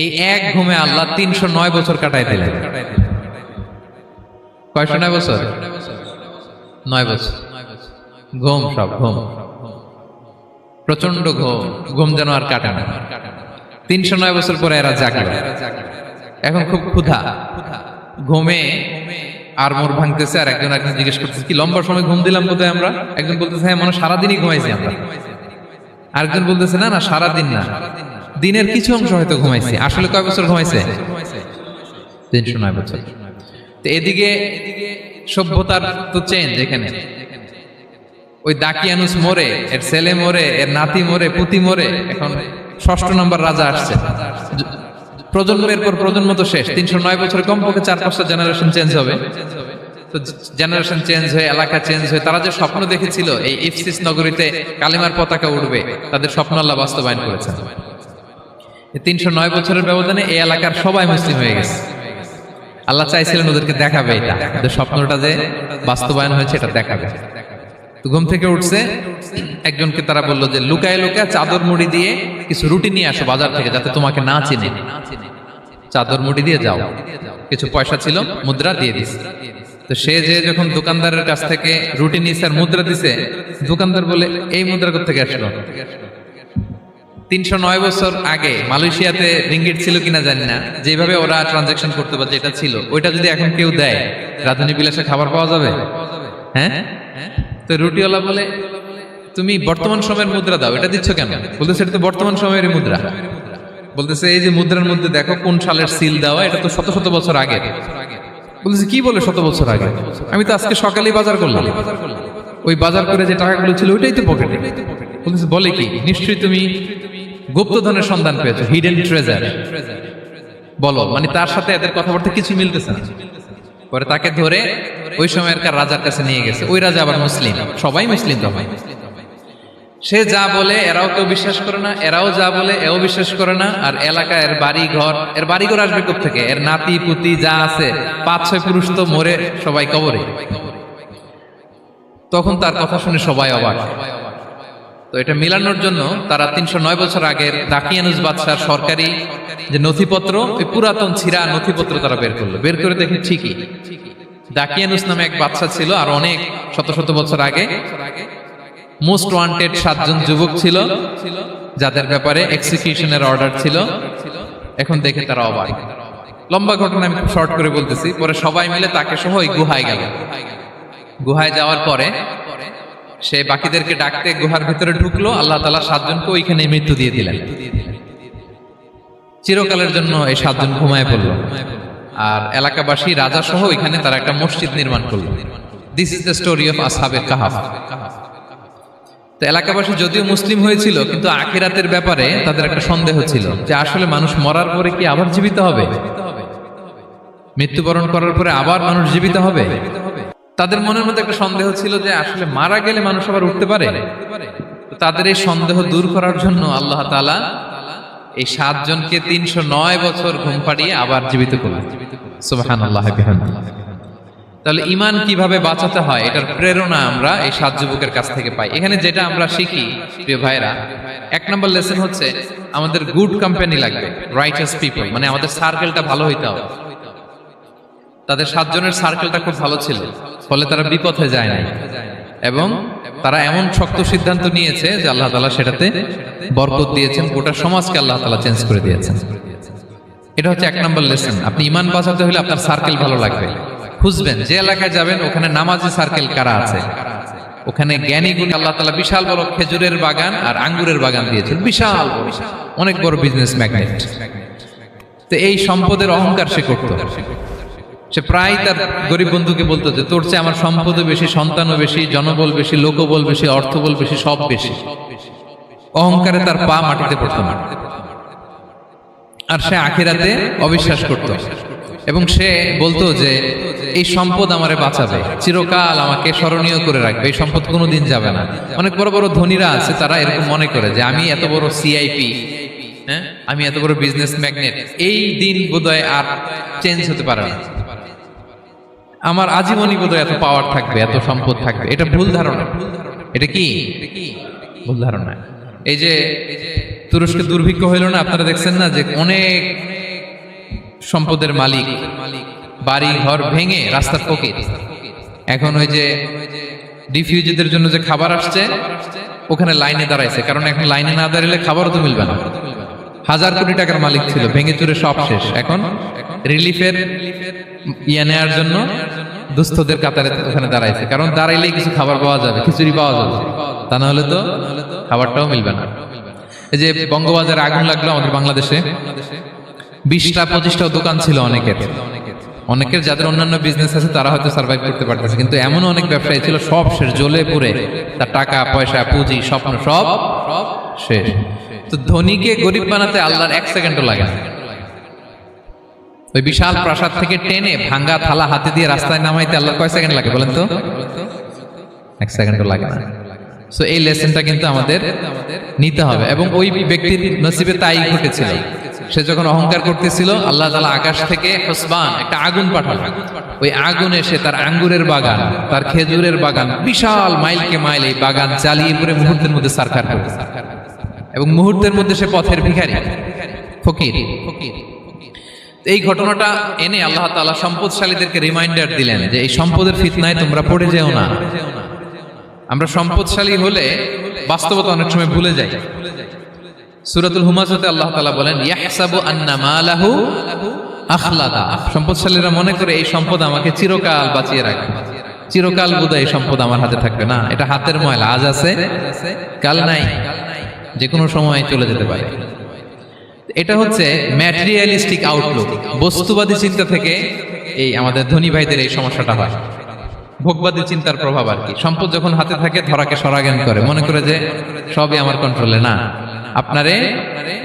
[SPEAKER 1] এই এক ঘুমে আল্লাহ 309 বছর কাটাই দিলেন। কয়শো 9 বছর? 9 বছর ঘুম, সব ঘুম, প্রচন্ড ঘুম, ঘুম যেন আর কাটে না। 309 বছর পরে এরা জাগলো। এখন খুব ক্ষুধা, ঘুমে আর মোর ভাঙতেছে। আর একজন জিজ্ঞেস করতেছে, কি লম্বা সময় ঘুম দিলাম কোথায় আমরা? একজন বলতেছে, হ্যাঁ মনে সারাদিনই ঘুমাইছি আমরা। আরেকজন বলতেছে, না না সারাদিন না, দিনের কিছু অংশ হয়তো ঘুমাইছি। আসলে কয় বছর ঘুমাইছে? 309 বছর। তো এদিকে সভ্যতার তো চেঞ্জ। এখানে ওই দাকিয়ানুস মরে, এর ছেলে মরে, এর নাতি মরে, পুতি মরে, এখন 6ষ্ঠ নম্বর রাজা আসছে। প্রজন্মের পর প্রজন্ম তো শেষ। 309 বছরে কমপক্ষে 4-5টা জেনারেশন চেঞ্জ হবে। তো জেনারেশন চেঞ্জ হয়ে, এলাকা চেঞ্জ হয়ে, তারা যে স্বপ্ন দেখেছিল এই ইফসিস নগরীতে কালিমার পতাকা উঠবে, তাদের স্বপ্ন আল্লাহ বাস্তবায়ন করেছেন। 309 বছরের ব্যবধানে এই এলাকার সবাই মুসলিম হয়ে গেছে। আল্লাহ চাইছিলেন ওদেরকে দেখাবে, এটা ওদের স্বপ্নটা যে বাস্তবায়ন হয়েছে এটা দেখাবে। তো ঘুম থেকে উঠছে, একজনকে তারা বললো যে লুকায় লুকায় চাদর মুড়ি দিয়ে কিছু রুটি নিয়ে আসো বাজার থেকে, যাতে তোমাকে না চিনে। চাদর মুড়ি দিয়ে যাও। কিছু পয়সা ছিল, মুদ্রা দিয়ে দিস। তো সে যে যখন দোকানদারের কাছ থেকে রুটি নিয়েছে আর মুদ্রা দিছে, দোকানদার বলে এই মুদ্রা কোথা থেকে আসলো? 309 বছর আগে মালয়েশিয়াতে রিঙ্গিট ছিল কিনা জানি না, যেভাবে ওরা ট্রানজাকশন করতে পারে যেটা ছিল, ওইটা যদি এখন কেউ দেয় রাজধানী বিলাসে খাবার পাওয়া যাবে? হ্যাঁ। তো রুটিওয়ালা বলে তুমি বর্তমান সময়ের মুদ্রা দাও, এটা দিচ্ছ কেন? বলতেছে এটা তো বর্তমান সময়ের মুদ্রা। বলতেছে এই যে মুদ্রার মধ্যে দেখো কোন সালের সিল দেওয়া, এটা তো শত শত বছর আগে। বলতেছে কি বলে শত বছর আগে? আমি তো আজকে সকালেই বাজার করলাম, ওই বাজার করে যে টাকাগুলো ছিল ওইটাই তো পকেটে। বলতেছে বলে কি? নিশ্চয়ই তুমি গুপ্তধনের সন্ধান পেয়েছো, হিডেন ট্রেজার। বলো, মানে তার সাথে এদের কথাবার্তা কিছু মিলতেছে না। পরে তাকে ধরে ওই সময়কার রাজার কাছে নিয়ে গেছে। ওই রাজা আবার মুসলিম, সবাই মুসলিম তখন। সে যা বলে এরাও কেউ বিশ্বাস করে না, এরাও যা বলে এও বিশ্বাস করে না। আর এলাকায় এর বাড়ি ঘর আসবে কোত্থেকে? এর নাতি পুতি যা আছে 5-6 পুরুষ তো মরে সবাই কবরে। তখন তার কথা শুনে সবাই অবাক। তো এটা মিলানোর জন্য তারা 309 বছর আগের দাকিয়ানুস বাদশার সরকারি যে নথিপত্র, ওই পুরাতন ছিঁড়া নথিপত্র তারা বের করলো। বের করে দেখে ঠিকই দাকিয়ানুস নামে এক বাদশা ছিল, আর অনেক শত শত বছর আগে মোস্ট ওয়ান্টেড 7 জন যুবক ছিল, যাদের ব্যাপারে এক্সিকিউশনের অর্ডার ছিল। এখন দেখে তারা অবাক। লম্বা ঘটনা আমি খুব শর্ট করে বলতেছি। পরে সবাই মিলে তাকে সহ ওই গুহায় গেল। গুহায় যাওয়ার পরে সে বাকিদেরকে ডাকতে গুহার ভিতরে ঢুকলো। আল্লাহ তাআলা 7 জনকে ওইখানে মৃত্যু দিয়ে দিলেন। চিরকালের জন্য এই 7 জন ঘুমায় পড়লো। আর এলাকাবাসী রাজা সহ ওইখানে তারা একটা মসজিদ নির্মাণ করলো। This is the story of আসহাবে কাহাফ। তো এলাকাবাসী যদিও মুসলিম হয়েছিল, কিন্তু আখিরাতের ব্যাপারে তাদের একটা সন্দেহ ছিল যে আসলে মানুষ মরার পরে কি আবার জীবিত হবে? মৃত্যুবরণ করার পরে আবার মানুষ জীবিত হবে? তাদের মনের মধ্যে একটা সন্দেহ ছিল যে আসলে মারা গেলে মানুষ আবার উঠতে পারে। তাদের এই সন্দেহ দূর করার জন্য আল্লাহ তাআলা এই 7 জনকে 309 বছর ঘুম পাড়িয়ে আবার জীবিত করলেন। সুবহানাল্লাহ বিহামদিহি। তাহলে ঈমান কিভাবে বাঁচাতে হয়, এটার প্রেরণা আমরা এই 7 যুবকের কাছ থেকে পাই। এখানে যেটা আমরা শিখি প্রিয় ভাইরা, 1 নম্বর লেসন হচ্ছে আমাদের গুড কোম্পানি লাগবে, রাইটাস পিপল, মানে আমাদের সার্কেলটা ভালো হইতে হবে। তাদের 7 জনের সার্কেলটা খুব ভালো ছিল, ফলে তারা বিপথে যায় না, এবং তারা এমন শক্ত সিদ্ধান্ত নিয়েছে যে আল্লাহ তাআলা সেটাতে বরকত দিয়েছেন, গোটা সমাজকে আল্লাহ তাআলা চেঞ্জ করে দিয়েছেন। এটা হচ্ছে 1 নম্বর লেসন। আপনি ঈমান বাঁচাতে হলে আপনার সার্কেল ভালো লাগবে। খুঁজবেন, যে এলাকায় যাবেন ওখানে নামাজি সার্কেল কারা আছে, ওখানে জ্ঞানী গুণী আল্লাহ তাআলা বিশাল বড় খেজুরের বাগান আর আঙ্গুরের বাগান দিয়েছেন, বিশাল অনেক বড় বিজনেস ম্যাগনেট। তো এই সম্পদের অহংকার সে করত। সে প্রায় তার গরিব বন্ধুকে বলতো যে তোর চেয়ে আমার সম্পদও বেশি, সন্তানও বেশি, জনবল বেশি, লোকবল বেশি, অর্থবল বেশি, সব বেশি। অহংকারে তার পা মাটিতে পড়তো না। আর সে আখিরাতে অবিশ্বাস করত, এবং সে বলতো যে এই সম্পদ আমারে বাঁচাবে, চিরকাল আমাকে স্মরণীয় করে রাখবে, এই সম্পদ কোনোদিন যাবে না। অনেক বড় বড় ধনীরা আছে, তারা এরকম মনে করে যে আমি এত বড় সিআইপি, হ্যাঁ, আমি এত বড় বিজনেস ম্যাগনেট, এই দিন বোধহয় আর চেঞ্জ হতে পারে না, আমার আজীবনই বোধহয় এত পাওয়ার থাকবে, এত সম্পদ থাকবে। এটা ভুল ধারণা। এটা কি ভুল ধারণা? এই যে তুরস্কে দুর্ভিক্ষ হইল না, আপনারা দেখছেন না যে অনেক সম্পদের মালিক বাড়ি ঘর ভেঙে রাস্তার ফকির। এখন ওই যে রিফিউজিদের জন্য যে খাবার আসছে, ওখানে লাইনে দাঁড়াইছে, কারণ এখন লাইনে না দাঁড়ালে খাবারও তো মিলবে না। 1000 কোটি টাকার মালিক ছিল, ভেঙে চুরে সব শেষ। এখন রিলিফের নেওয়ার জন্য দুস্থদের কাতারে ওখানে দাঁড়াইছে, কারণ দাঁড়াইলেই কিছু খাবার পাওয়া যাবে, খিচুড়ি পাওয়া যাবে, তা না হলে তো খাবারটাও মিলবে না। এই যে বঙ্গবাজারে আগুন লাগলো আমাদের বাংলাদেশে, 20টা-25টা দোকান ছিল অনেকের যাদের অন্যান্য বিজনেস আছে তারা হয়তো সার্ভাইভ করতে পারতেছে, কিন্তু এমন অনেক ব্যবসায়ী ছিল সব শেষ, জ্বলে পুড়ে তার টাকা পয়সা পুঁজি স্বপ্ন সব শেষ। তো ধনীকে গরিব বানাতে আল্লাহর 1 সেকেন্ডও লাগে না। ওই বিশাল প্রাসাদ থেকে টেনে ভাঙ্গা থালা হাতে দিয়ে রাস্তায় নামাইতে আল্লাহর কয় সেকেন্ড লাগে বলেন তো? 1 সেকেন্ডও লাগে না। সো এই লেসনটা কিন্তু আমাদের নিতে হবে, এবং ওই ব্যক্তির নসিবে তাই ঘটেছিল। সে যখন অহংকার করতেছিল আল্লাহ তাআলা আকাশ থেকে হুসবান একটা আগুন পাঠালো। ওই আগুন এসে তার আঙ্গুরের বাগান, তার খেজুরের বাগান, বিশাল মাইলকে মাইল এই বাগান জ্বালিয়ে পুরো মুহূর্তের মধ্যে সারখার করে, এবং মুহূর্তের মধ্যে সে পথের ভিখারি, ফকির। এই ঘটনাটা এনে আল্লাহ তাআলা সম্পদশালীদেরকে রিমাইন্ডার দিলেন যে এই সম্পদের ফিতনায় তোমরা পড়ে যেও না। আমরা সম্পদশালী হলে বাস্তবতা অনেক সময় ভুলে যাই। সূরাতুল হুমাযাতে আল্লাহ তাআলা বলেন ইয়াহসাবু আন্না মালাহু আখলাদা, সম্পদশালীরা মনে করে এই সম্পদ আমাকে চিরকাল বাঁচিয়ে রাখবে, চিরকাল বোধহয় এই সম্পদ আমার হাতে থাকবে। না, এটা হাতের ময়লা, আজ আছে কাল নাই, যে কোনো সময় চলে যেতে পারে। এটা হচ্ছে ম্যাটেরিয়ালিস্টিক আউটলুক, বস্তুবাদী চিন্তা থেকে এই আমাদের ধনী ভাইদের এই সমস্যাটা হয়। ভোগবাদী চিন্তার প্রভাব আর কি। সম্পদ যখন হাতে থাকে ধরাকে সরাজ্ঞান করে, মনে করে যে সবই আমার কন্ট্রোলে। না, আপনারে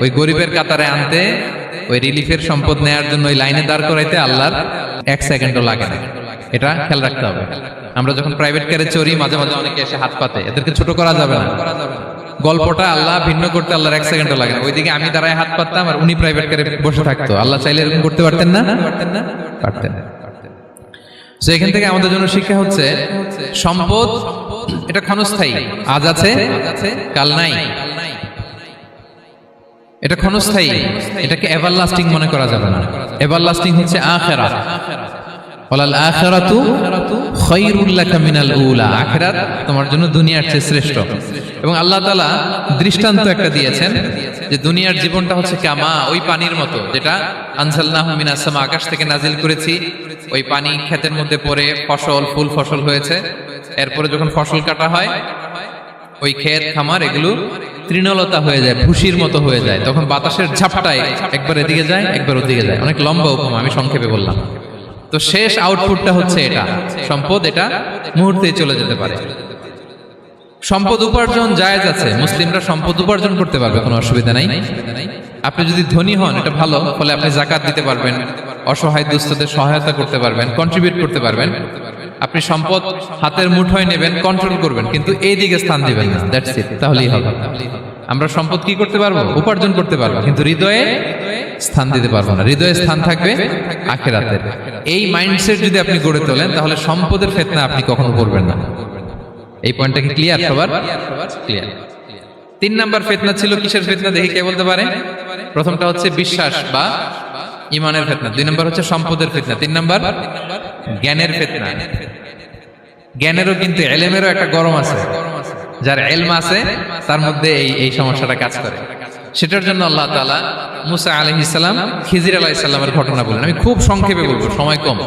[SPEAKER 1] ওই গরিবের কাতারে আনতে, ওই রিলিফের সম্পদ নেয়ার জন্য ওই লাইনে দাঁড় করাইতে আল্লাহর 1 সেকেন্ডও লাগে না। এটা খেয়াল রাখতে হবে। আমরা যখন প্রাইভেট কারে চড়ি মাঝে মাঝে অনেকে এসে হাত পাতে, এদেরকে ছোট করা যাবে না। গল্পটা আল্লাহ ভিন্ন করতে আল্লাহর 1 সেকেন্ডও লাগে না। ওইদিকে আমি দাঁড়ায় হাত পাততাম আর উনি প্রাইভেট কারে বসে থাকতো। আল্লাহ চাইলে এরকম করতে পারতেন না? পারতেন। তো এখান থেকে আমাদের জন্য শিক্ষা হচ্ছে সম্পদ এটা ক্ষণস্থায়ী, আজ আছে কাল নাই, এটা ক্ষণস্থায়ী, এটাকে এভারলাস্টিং মনে করা যাবে না। এভারলাস্টিং হচ্ছে আখিরাত। ওয়ালাল আখিরাতু খায়রুল লাকা মিনাল উলা, আখিরাত তোমার জন্য দুনিয়ার চেয়ে শ্রেষ্ঠ। এবং আল্লাহ তাআলা দৃষ্টান্ত একটা দিয়েছেন যে দুনিয়ার জীবনটা হচ্ছে কামা, ওই পানির মতো যেটা আনজালনাহু মিনাস সামা, আকাশ থেকে নাজিল করেছি। ওই পানি ক্ষেতের মধ্যে পড়ে ফসল, ফুল ফসল হয়েছে। এরপরে যখন ফসল কাটা হয় ওই ক্ষেত খামার এগুলো তৃণলতা হয়ে যায়, ভুসির মতো হয়ে যায়। তখন বাতাসের ঝাপটায় একবার এদিকে যায় একবার ওদিকে যায়। অনেক লম্বা উপমা, আমি সংক্ষেপে বললাম। তো শেষ আউটপুটটা হচ্ছে এটা, সম্পদ এটা মুহূর্তেই চলে যেতে পারে। সম্পদ উপার্জন জায়েজ আছে, মুসলিমরা সম্পদ উপার্জন করতে পারবে, কোনো অসুবিধা নাই। আপনি যদি ধনী হন এটা ভালো, ফলে আপনি যাকাত দিতে পারবেন, অসহায় দুস্থদের সহায়তা করতে পারবেন, কন্ট্রিবিউট করতে পারবেন। আপনি সম্পদ হাতের মুঠোয় নেবেন, কন্ট্রোল করবেন, কিন্তু এই দিকে স্থান দিবেন না। দ্যাটস ইট, তাহলেই হবে। আমরা সম্পদ কি করতে পারবো? উপার্জন করতে পারবো, কিন্তু হৃদয়ে স্থান দিতে পারবো না। হৃদয়ে স্থান থাকবে আখিরাতের। এই মাইন্ডসেট যদি আপনি গড়ে তোলেন তাহলে সম্পদের ফিতনা আপনি কখনো পড়বেন না। এই পয়েন্টটা কি ক্লিয়ার সবার? ক্লিয়ার। 3 নাম্বার ফিতনা ছিল কিসের ফিতনা দেখি কে বলতে পারে? প্রথমটা হচ্ছে বিশ্বাস বা ঈমানের ফিতনা, 2 নাম্বার হচ্ছে সম্পদের ফিতনা, 3 নাম্বার জ্ঞানের ফিতনা। জ্ঞানেরও কিন্তু ইলমেরও একটা গরম আছে। যার ইলম আছে তার মধ্যে এই সমস্যাটা কাজ করে। সেটার জন্য আল্লাহ তাআলা মুসা আলাইহিস সালাম, খিজির আলাইহিস সালামের ঘটনা বলেন। আমি খুব সংক্ষেপে বলবো, সময় কম।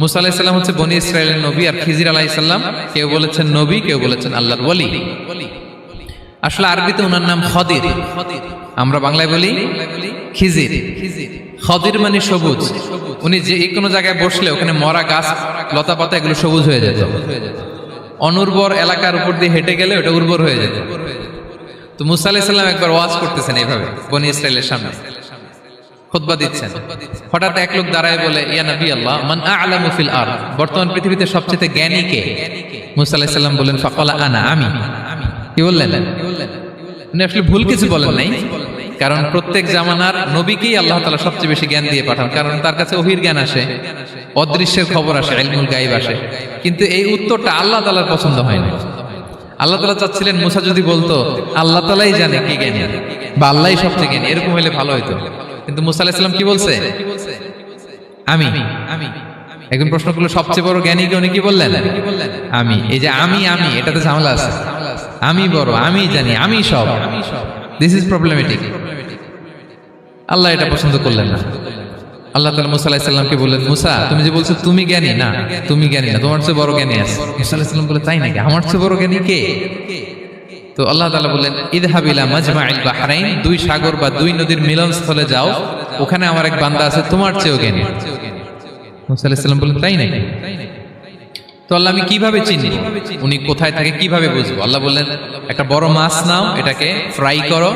[SPEAKER 1] মুসা আলাইহিস সালাম হচ্ছে বনি ইসরাইলের নবী, আর খিজির আলাইহিস সালাম কেউ বলেছেন নবী, কেউ বলেছেন আল্লাহর ওলি। আসলে আরবিতে ওনার নাম খদির, আমরা বাংলায় বলি খিজির। খদির মানে সবুজ। উনি যে কোনো জায়গায় বসলে ওখানে মরা গাছ, লতা পাতা এগুলো সবুজ হয়ে যেত। অনুর্বর এলাকার উপর দিয়ে হেঁটে গেলে ওটা উর্বর হয়ে যেত। তো মুসা আলাইহিস সালাম একবার ওয়াজ করতেছেন এইভাবে বনি ইসরাইলের সামনে, খুতবা দিচ্ছেন। হঠাৎ এক লোক দাঁড়ায় বলে, ইয়া নবী আল্লাহ, মান আ'লামু ফিল আরদ, বর্তমান পৃথিবীতে সবচেয়ে জ্ঞানী কে? মুসা আলাইহিস সালাম বলেন, ফাকালা আনা, আমি। কি বললেন? উনি আসলে ভুল কিছু বলেন নাই, কারণ প্রত্যেক জামানার নবীকেই আল্লাহ তাআলা সবচেয়ে বেশি জ্ঞান দিয়ে পাঠান, কারণ তার কাছে ওহীর জ্ঞান আসে, অদৃশ্যের খবর আসে, ইলমুল গায়ব আসে। কিন্তু এই উত্তরটা আল্লাহ তাআলার পছন্দ হয় না। আল্লাহ তাআলা চাচ্ছিলেন মুসা যদি বলতো আল্লাহ তাআলাই জানে কে জ্ঞানী বা আল্লাহই সবচেয়ে জ্ঞানী, এরকম হলে ভালো হতো। কিন্তু মুসা আলাইহিস সালাম কি বলছে? আমি। এখন প্রশ্ন করলো সবচেয়ে বড় জ্ঞানী কে? উনি কি বললেন? আমি। এই যে আমি এটাতে ঝামেলা আছে। আমি বড়, আমি জানি, আমি সব। This is problematic. আল্লাহ এটা পছন্দ করলেন না। আল্লাহ তাআলা মুসা আলাইহিস সালামকে বললেন, মুসা তুমি যে বলছো তুমি জ্ঞানী, না তুমি জ্ঞানী না, তোমার চেয়ে বড় জ্ঞানী আছে। মুসা আলাইহিস সালাম বলে, তাই নাকি? আমার চেয়ে বড় জ্ঞানী কে? তো আল্লাহ তাআলা বললেন, ইযহাব ইলা মাজমাইল বাহরাইন, 2 সাগর বা 2 নদীর মিলনস্থলে যাও, ওখানে আমার এক বান্দা আছে তোমার চেয়েও জ্ঞানী। মুসা আলাইহিস সালাম বললেন, তাই নাকি? তো আল্লাহ আমি কিভাবে চিনি উনি কোথায় থাকে, কিভাবে বুঝবো? আল্লাহ বললেন, একটা বড় মাছ নাও, এটাকে ফ্রাই করো,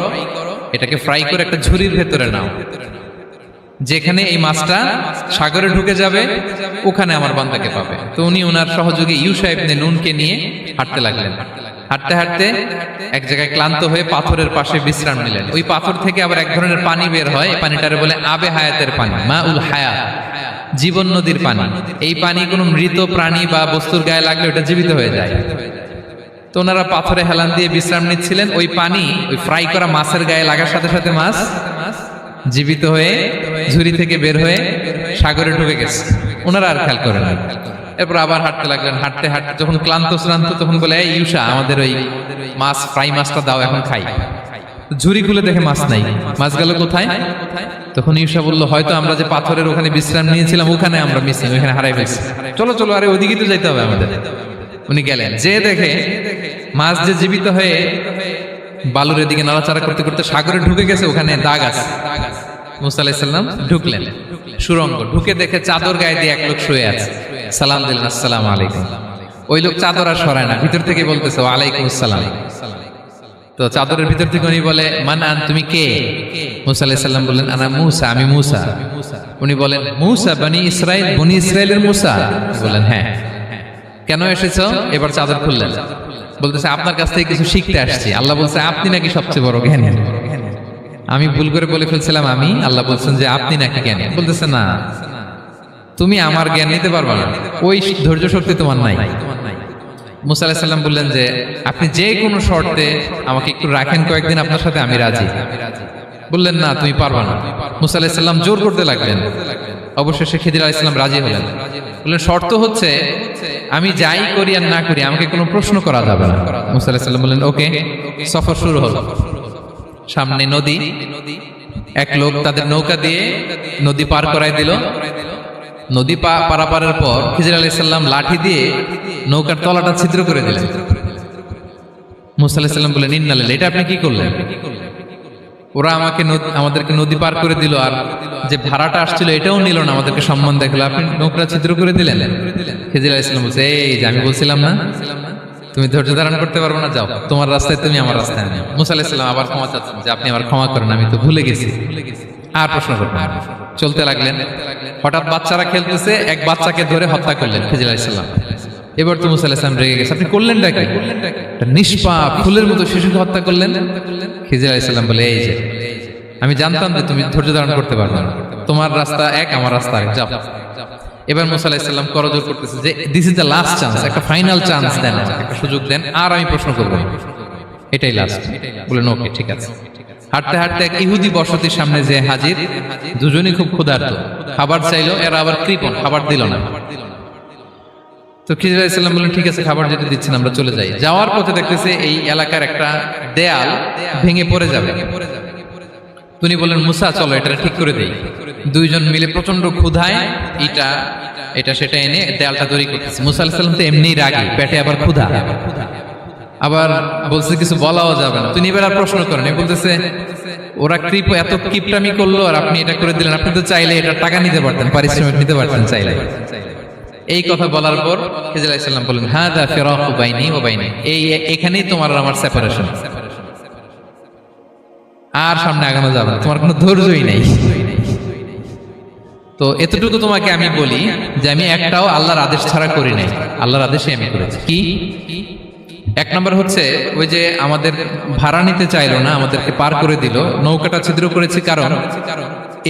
[SPEAKER 1] এটাকে ফ্রাই করে একটা ঝুড়ির ভেতরে নাও, যেখানে এই মাছটা সাগরে ঢুকে যাবে ওখানে আমার বান্দাকে পাবে। তো উনি ওনার সহযোগী ইউশা ইবনে নুনকে নিয়ে হাঁটতে লাগলেন। হাঁটতে হাঁটতে এক জায়গায় ক্লান্ত হয়ে পাথরের পাশে বিশ্রাম নিলেন। ওই পাথর থেকে আবার এক ধরনের পানি বের হয়, এই পানিটারে বলে আবে হায়াতের পানি, মা উল হায়াত, জীবন নদীর পানি। এই পানি কোনো মৃত প্রাণী বা বস্তুর গায়ে লাগলে ওটা জীবিত হয়ে যায়। তো ওনারা পাথরে হেলান দিয়ে বিশ্রাম নিচ্ছিলেন, ওই পানি ওই ফ্রাই করা মাছের গায়ে লাগার সাথে সাথে মাছ জীবিত হয়ে ঝুড়ি থেকে বের হয়ে সাগরে ঢুকে গেছে। ওনারা আর খেয়াল করেন না। এরপর আবার হাঁটতে লাগলেন। হাঁটতে হাঁটতে যখন ক্লান্ত শ্রান্ত তখন বলে, এই ইউসা, আমাদের ওই মাছ ফ্রাই মাছটা দাও, এখন খাই। ঝুড়ি খুলে দেখে মাছ নাই। মাছ গেল কোথায়? তখন ইউসা বলল, হয়তো আমরা যে পাথরের ওখানে বিশ্রাম নিয়েছিলাম ওখানে আমরা মিসিং, ওখানে হারাই ফেলছি। চলো চলো, আরে ওদিকে তো যাইতে হবে আমাদের। উনি গেলেন, যে দেখে মাছ যে জীবিত হয়ে বালুর এদিকে নাড়াচাড়া করতে করতে সাগরে ঢুকে গেছে, ওখানে দাগ আছে। মুসা আলাইহিস সালাম ঢুকলেন সুরঙ্গ, ঢুকে দেখে চাদর গায়ে দিয়ে এক লোক শুয়ে আছে। সালাম দিলেন, আসসালামু আলাইকুম। ওই লোক চাদর আর সরায় না, ভিতর থেকে বলতেছে ওয়ালাইকুম আসসালাম। তো চাদরের ভিতর থেকে উনি বলে, মান আন, তুমি কে? মুসা আলাইহিস সালাম বললেন, আনা মুসা, আমি মুসা। উনি বলেন, মুসা বনি ইসরাইল, বনি ইসরাইলের মুসা? বললেন, হ্যাঁ। কেন এসেছো? এবার চাদর খুললেন, বলতেছে আপনার কাছ থেকে কিছু শিখতে আসছি। আল্লাহ বলছে আপনি নাকি সবচেয়ে বড় জ্ঞানী। আমি ভুল করে বলে ফেলছিলাম আমি, আল্লাহ বলছেন যে আপনি নাকি জ্ঞানী। বলতেছে না, তুমি আমার জ্ঞান নিতে পারবে না, ওই ধৈর্য শক্তি তোমার নাই। মুসা আলাইহিস সালাম বললেন যে আপনি যে কোনো শর্তে আমাকে একটু রাখেন কয়েকদিন আপনার সাথে, আমি রাজি। বললেন না, তুমি পারবে না। মুসা আলাইহিস সালাম জোর করতে লাগলেন। অবশেষে খিদির আলাইহিস সালাম রাজি হলেন। বললেন, শর্ত হচ্ছে আমি যাই করি আর না করি আমাকে কোনো প্রশ্ন করা যাবে না। মুসা আলাইহিস সালাম বললেন, ওকে। সফর শুরু হলো। সামনে নদী, এক লোক তাদের নৌকা দিয়ে নদী পার করাই দিল। নদী পারাপারের পর খিজির আলাইহিস সালাম লাঠি দিয়ে নৌকার তলাটা ছিদ্র করে দিলেন। মুসা আলাইহিস সালাম বললেন, ইন্নালিল্লাহ, এটা আপনি কি করলেন? ওরা আমাদেরকে নদী পার করে দিল, আর যে ভাড়াটা আসছিল এটাও নিল না, আমাদেরকে সম্মান দেখালো, আপনি নৌকা ছিদ্র করে দিলেন। খিজির আলাইহিস সালাম বলছে, এই যে আমি বলছিলাম না তুমি ধৈর্য ধারণ করতে পারবে না, যাও তোমার রাস্তায় তুমি, আমার রাস্তায় আমি। মুসা আলাইহিস সালাম আবার ক্ষমা চাচ্ছেন যে আপনি আমার ক্ষমা করেন, আমি তো ভুলে গেছি, আর প্রশ্ন করবেন না। চলতে লাগলেন। হঠাৎ বাচ্চারা খেলতেছে, এক বাচ্চাকে ধরে হত্যা করলেন খিজির আলাইহিস সালাম। এবার তো মুসা আলাইহিস সালাম রেগে গেছে, আপনি করলেনটা কি? নিষ্পাপ ফুলের মতো শিশুকে হত্যা করলেন। খিজির আলাইহিস সালাম বলে, এই যে আমি জানতাম যে তুমি ধৈর্য ধারণ করতে পারবে না, তোমার রাস্তা এক, আমার রাস্তা এক, যাও। এবার মুসা আলাইহিস সালাম করজোর করতেছে যে this is the last chance, একটা ফাইনাল চান্স দেন, একটা সুযোগ দেন, আর আমি প্রশ্ন করব, এটাই লাস্ট। বলেন, ওকে ঠিক আছে। হাঁটতে হাঁটতে এক ইহুদি বসতির সামনে যে হাজির, দুজনই খুব ক্ষুধার্ত, খাবার চাইলো, এরা আবার কৃপণ, খাবার দিল না। তো খিজির আলাইহিস সালাম বললেন, ঠিক আছে, খাবার যেটা দিচ্ছেন আমরা চলে যাই। যাওয়ার পথে দেখতেছে এই এলাকার একটা দেয়াল ভেঙে পড়ে যাবে। তিনি বললেন, মুসা চলো এটা ঠিক করে দেই। দুইজন মিলে প্রচন্ড ক্ষুধায় এটা সেটা এনে দেয়ালটা তৈরি করতেছে। মুসা আলাইহিস সালাম তো এমনিই রাগী, পেটে আবার ক্ষুধা, আবার বলছে কিছু বলাও যাবে না। তিনি এবার আর প্রশ্ন করেন, বলতেছে ওরা এত কিপটামি করলো আর আপনি এটা করে দিলেন, আপনি তো চাইলে এটা টাকা নিতে পারতেন, পারিশ্রমিক নিতে পারতেন চাইলে। এই কথা বলার পর খিজির আলাইহিস সালাম বললেন, হাযা ফিরাকু বাইনি ওয়া বাইনি, এখানেই তোমার আর আমার সেপারেশন, আর সামনে আগানো যাবে না, তোমার কোনো ধৈর্যই নেই। তো এতটুকু তোমাকে আমি বলি যে আমি একটাও আল্লাহর আদেশ ছাড়া করি নাই, আল্লাহর আদেশে আমি করেছি। কি? এক নম্বর হচ্ছে ওই যে আমাদের ভাড়া নিতে চাইলো না, আমাদেরকে পার করে দিল, নৌকাটা ছিদ্র করেছি কারণ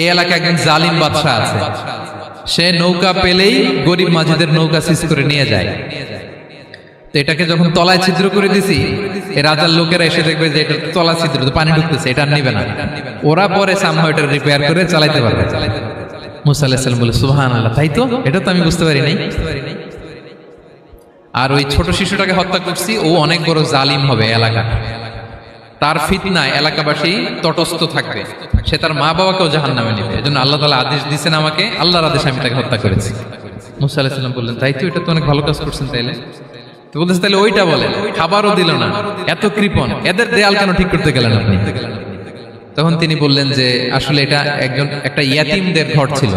[SPEAKER 1] এই এলাকায় একজন জালিম বাদশা আছে, সে নৌকা পেলেই গরিব মাঝিদের নৌকা সিজ করে নিয়ে যায়। তো এটাকে যখন তলায় ছিদ্র করে দিছি, এই রাজার লোকেরা এসে দেখবে যে এটা তলা ছিদ্র, পানি ঢুকতেছে, এটা নিবে না, ওরা পরে সামহাও এটা রিপেয়ার করে চালাইতে পারবে। মুসা আলাইহিস সালাম বলে, সুবহানাল্লাহ, তাই তো, এটা তো আমি বুঝতে পারি নাই। আর ওই ছোট শিশুটাকে হত্যা করছি, ও অনেক বড় জালিম হবে এলাকা, তার ফিতনায় এলাকাবাসী তটস্থ থাকবে, সে তার মা বাবাকেও জাহান্নামে নেবে। এজন্য আল্লাহ তাআলা আদেশ দিয়েছেন আমাকে, আল্লাহর আদেশে আমি তাকে হত্যা করেছি। মুসা আলাইহিস সালাম বললেন, তাই তো, এটা তো অনেক ভালো কাজ করছেন। তাইলে তো বলতেছে, তাহলে ওইটা বলেন, খাবারও দিল না, এত কৃপণ, এদের দেয়াল কেন ঠিক করতে গেলেন আপনি? তখন তিনি বললেন যে আসলে এটা একটা ইয়াতিমদের ঘর ছিল,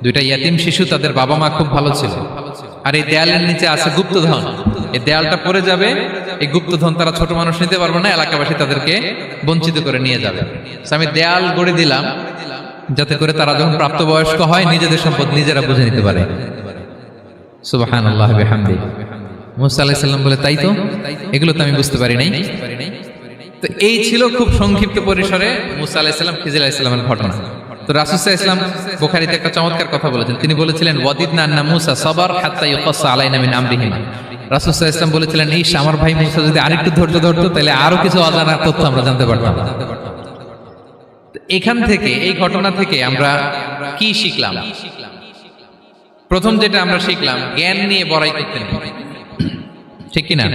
[SPEAKER 1] দুইটা ইয়াতিম শিশু, তাদের বাবা মা খুব ভালো ছিল, আর এই দেয়ালের নিচে আছে গুপ্তধন, এই দেয়ালটা পড়ে যাবে, এই গুপ্তধন তারা ছোট মানুষ নিতে পারবে না, এলাকাবাসী তাদেরকে বঞ্চিত করে নিয়ে যাবে। আমি দেয়াল গড়ে দিলাম যাতে করে তারা যখন প্রাপ্তবয়স্ক হয় নিজেদের সম্পদ নিজেরা বুঝে নিতে পারে। সুবহানাল্লাহ বিহামদিহি। মুসা আলাইহিস সালাম বলে তাই তো, এগুলো তো আমি বুঝতে পারি নাই। তো এই ছিল খুব সংক্ষিপ্ত পরিসরে মুসা আলাইহিস সালাম খিজির আলাইহিস সালামের ঘটনা। তো রাসূল সাল্লাল্লাহু আলাইহি ওয়াসাল্লাম বুখারীতে একটা চমৎকার কথা বলেছেন। তিনি বলেছিলেন ওয়াদিদনা আন্না মুসা সাবার হাত্তা ইউকাসসা আলাইনা মিন আমরিহিমা। রাসূল সাল্লাল্লাহু আলাইহি ওয়াসাল্লাম বলেছিলেন, ইস আমার ভাই মুসা যদি আরেকটু ধৈর্য ধরতো তাহলে আরো কিছু অজানা তথ্য আমরা জানতে পারতাম। এখান থেকে, এই ঘটনা থেকে আমরা কি শিখলাম? প্রথম যেটা আমরা শিখলাম, জ্ঞান নিয়ে বড়াই করতে নেই, ঠিক কিনা?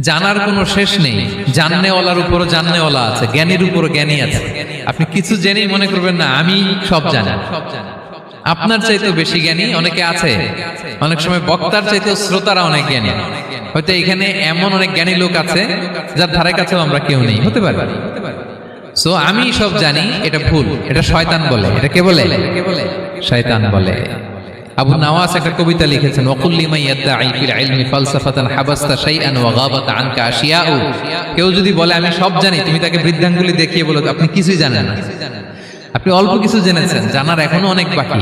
[SPEAKER 1] জানার কোনো শেষ নেই, জাননেওয়ালার উপরও জাননেওয়ালা আছে, জ্ঞানীর উপরও জ্ঞানী আছে। আপনি কিছু জেনেই মনে করবেন না আমি সব জানি। আপনার চাইতেও বেশি জ্ঞানী অনেকে আছে। অনেক সময় বক্তার চাইতেও শ্রোতারা অনেক জ্ঞানী। হয়তো এখানে এমন অনেক জ্ঞানী লোক আছে যার ধারে কাছেও আমরা কেউ নেই, হতে পারে। সো আমি সব জানি, এটা ভুল, এটা শয়তান বলে। এটা কে বলে? শয়তান বলে। আবু নাওয়াস একটা কবিতা লিখেছেন, ওয়াকুল্লি মান ইয়াদঈ ফিল ইলমি ফালসাফাতান হাবাসতা শাইআন ওয়া গাবাত আনকা আশিয়াউ। কেউ যদি বলে আমি সব জানি, তুমি তাকে বৃদ্ধাঙ্গুলি দেখিয়ে বলো আপনি কিছুই জানেন না। আপনি অল্প কিছু জেনেছেন, জানার এখনো অনেক বাকি।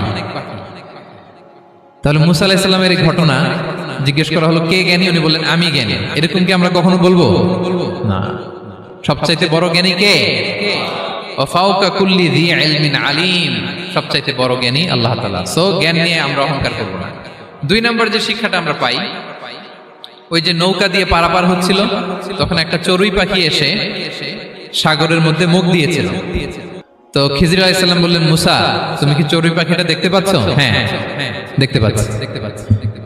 [SPEAKER 1] তাহলে মুসা আলাইহিস সালামের এই ঘটনা জিজ্ঞেস করা হলো কে জ্ঞানী, উনি বললেন আমি জ্ঞানী। এরকম কি আমরা কখনো বলবো? না। সবচাইতে বড় জ্ঞানী কে? ওয়া ফাওকা কুল্লি যী ইলমিন আলিম। সবচাইতে বড় জ্ঞানী আল্লাহ তাআলা। সো জ্ঞান নিয়ে আমরা অহংকার করব না। দুই নম্বর যে শিক্ষাটা আমরা পাই, ওই যে নৌকা দিয়ে পারাপার হচ্ছিল, তখন একটা চড়ুই পাখি এসে সাগরের মধ্যে মুখ দিয়েছিল। তো খিজির আলাইহিস সালাম বললেন, মুসা তুমি কি চড়ুই পাখিটা দেখতে পাচ্ছ? হ্যাঁ দেখতে পাচ্ছি।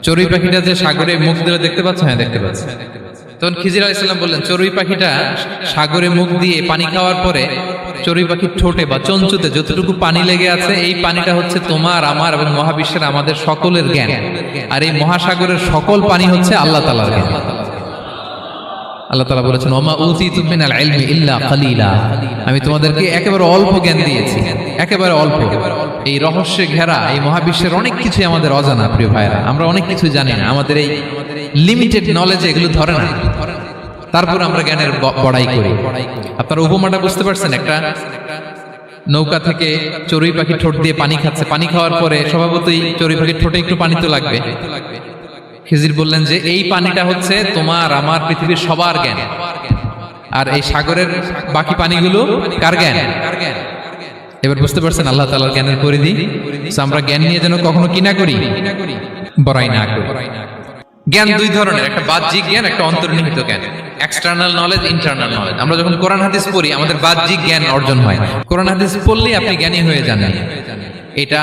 [SPEAKER 1] চড়ুই পাখিটা যে সাগরে মুখ দিলে দেখতে পাচ্ছ? হ্যাঁ দেখতে পাচ্ছি। তখন খিজির আলাইহিস সালাম বললেন, চড়ুই পাখিটা সাগরে মুখ দিয়ে পানি খাওয়ার পরে চড়ুই পাখির ঠোঁটে বা চঞ্চুতে যতটুকু পানি লেগে আছে, এই পানিটা হচ্ছে তোমার, আমার এবং মহাবিশ্বের আমাদের সকলের জ্ঞান। আর এই মহাসাগরের সকল পানি হচ্ছে আল্লাহ তাআলার জ্ঞান। আল্লাহ তাআলা বলেছেন, ওমা উতিতু মিনাল ইলমি ইল্লা কালিলা। আমি তোমাদেরকে একেবারে অল্প জ্ঞান দিয়েছি, একেবারে অল্প। এই রহস্যে ঘেরা এই মহাবিশ্বের অনেক কিছু আমাদের অজানা। প্রিয় ভাইরা, আমরা অনেক কিছু জানি না। আমাদের এই লিমিটেড নলেজ এগুলো ধরে না, তারপর আমরা জ্ঞানের বড়াই করি। আপনারা উপমাটা বুঝতে পারছেন? একটা নৌকা থেকে চড়ুই পাখি ঠোঁট দিয়ে পানি খাচ্ছে, পানি খাওয়ার পরে স্বভাবতই চড়ুই পাখির ঠোঁটে একটু পানি তো লাগবে। খিজির বললেন যে এই পানিটা হচ্ছে তোমার, আমার, পৃথিবীর সবার জ্ঞান। আর এই সাগরের বাকি পানিগুলো কার জ্ঞান? এবার বুঝতে পারছেন আল্লাহ তাআলার জ্ঞানের পরিধি। আমরা জ্ঞান নিয়ে যেন কখনো কি না করি, বড়াই না করি। জ্ঞান দুই ধরনের, একটা বাহ্যিক জ্ঞান, একটা অন্তর্নিহিত জ্ঞান। External knowledge, internal knowledge. আমরা যখন কোরআন হাদিস পড়ি আমাদের বাহ্যিক জ্ঞান অর্জন হয়। কোরআন হাদিস পড়লেই আপনি জ্ঞানী হয়ে যান। এটা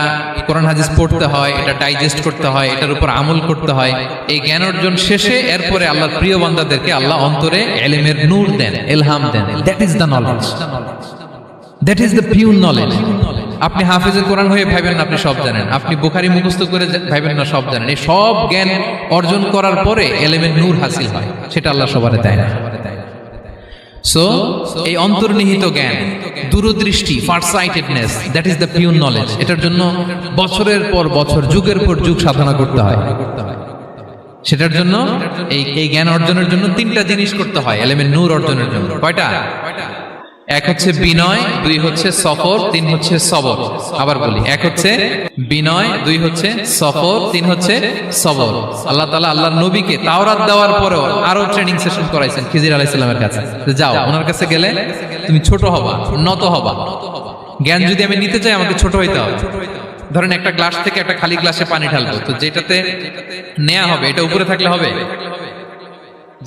[SPEAKER 1] কোরআন হাদিস পড়তে হয়, এটা ডাইজেস্ট করতে হয়, এটার উপর আমল করতে হয়। এই জ্ঞান অর্জন শেষে এরপরে আল্লাহর প্রিয় বান্দাদেরকে আল্লাহ অন্তরে ইলমের নূর দেন, ইলহাম দেন। That is the knowledge, that is the pure knowledge. আপনি হাফেজের কোরআন হয়ে ভাবেন না আপনি সব জানেন, আপনি বুখারী মুখস্থ করে ভাবেন না সব জানেন। এই সব জ্ঞান অর্জন করার পরে ইলমের নূর হাসিল হয়, সেটা আল্লাহ সবারে দেয় না। সো এই অন্তর্নিহিত জ্ঞান, দূরদৃষ্টি, farsightedness, that is the pure knowledge. এটার জন্য বছরের পর বছর, যুগের পর যুগ সাধনা করতে হয়। সেটার জন্য এই জ্ঞান অর্জনের জন্য তিনটা জিনিস করতে হয় ইলমের নূর অর্জনের জন্য। কয়টা? এক হচ্ছে বিনয়, দুই হচ্ছে সফর, তিন হচ্ছে সবর। আবার বলি, এক হচ্ছে বিনয়, দুই হচ্ছে সফর, তিন হচ্ছে সবর। আল্লাহ তাআলা আল্লাহর নবীকে তাওরাত দেওয়ার পরেও আরো ট্রেনিং সেশন করাইছেন খিজির আলাইহিস সালামের কাছে। যাও, ওনার কাছে গেলে তুমি ছোট হবা, নত হবা। জ্ঞান যদি আমি নিতে চাই আমাকে ছোট হইতে হবে। ধরেন একটা গ্লাস থেকে একটা খালি গ্লাসে পানি ঢালবো, তো যেটাতে নেওয়া হবে এটা উপরে থাকলে হবে?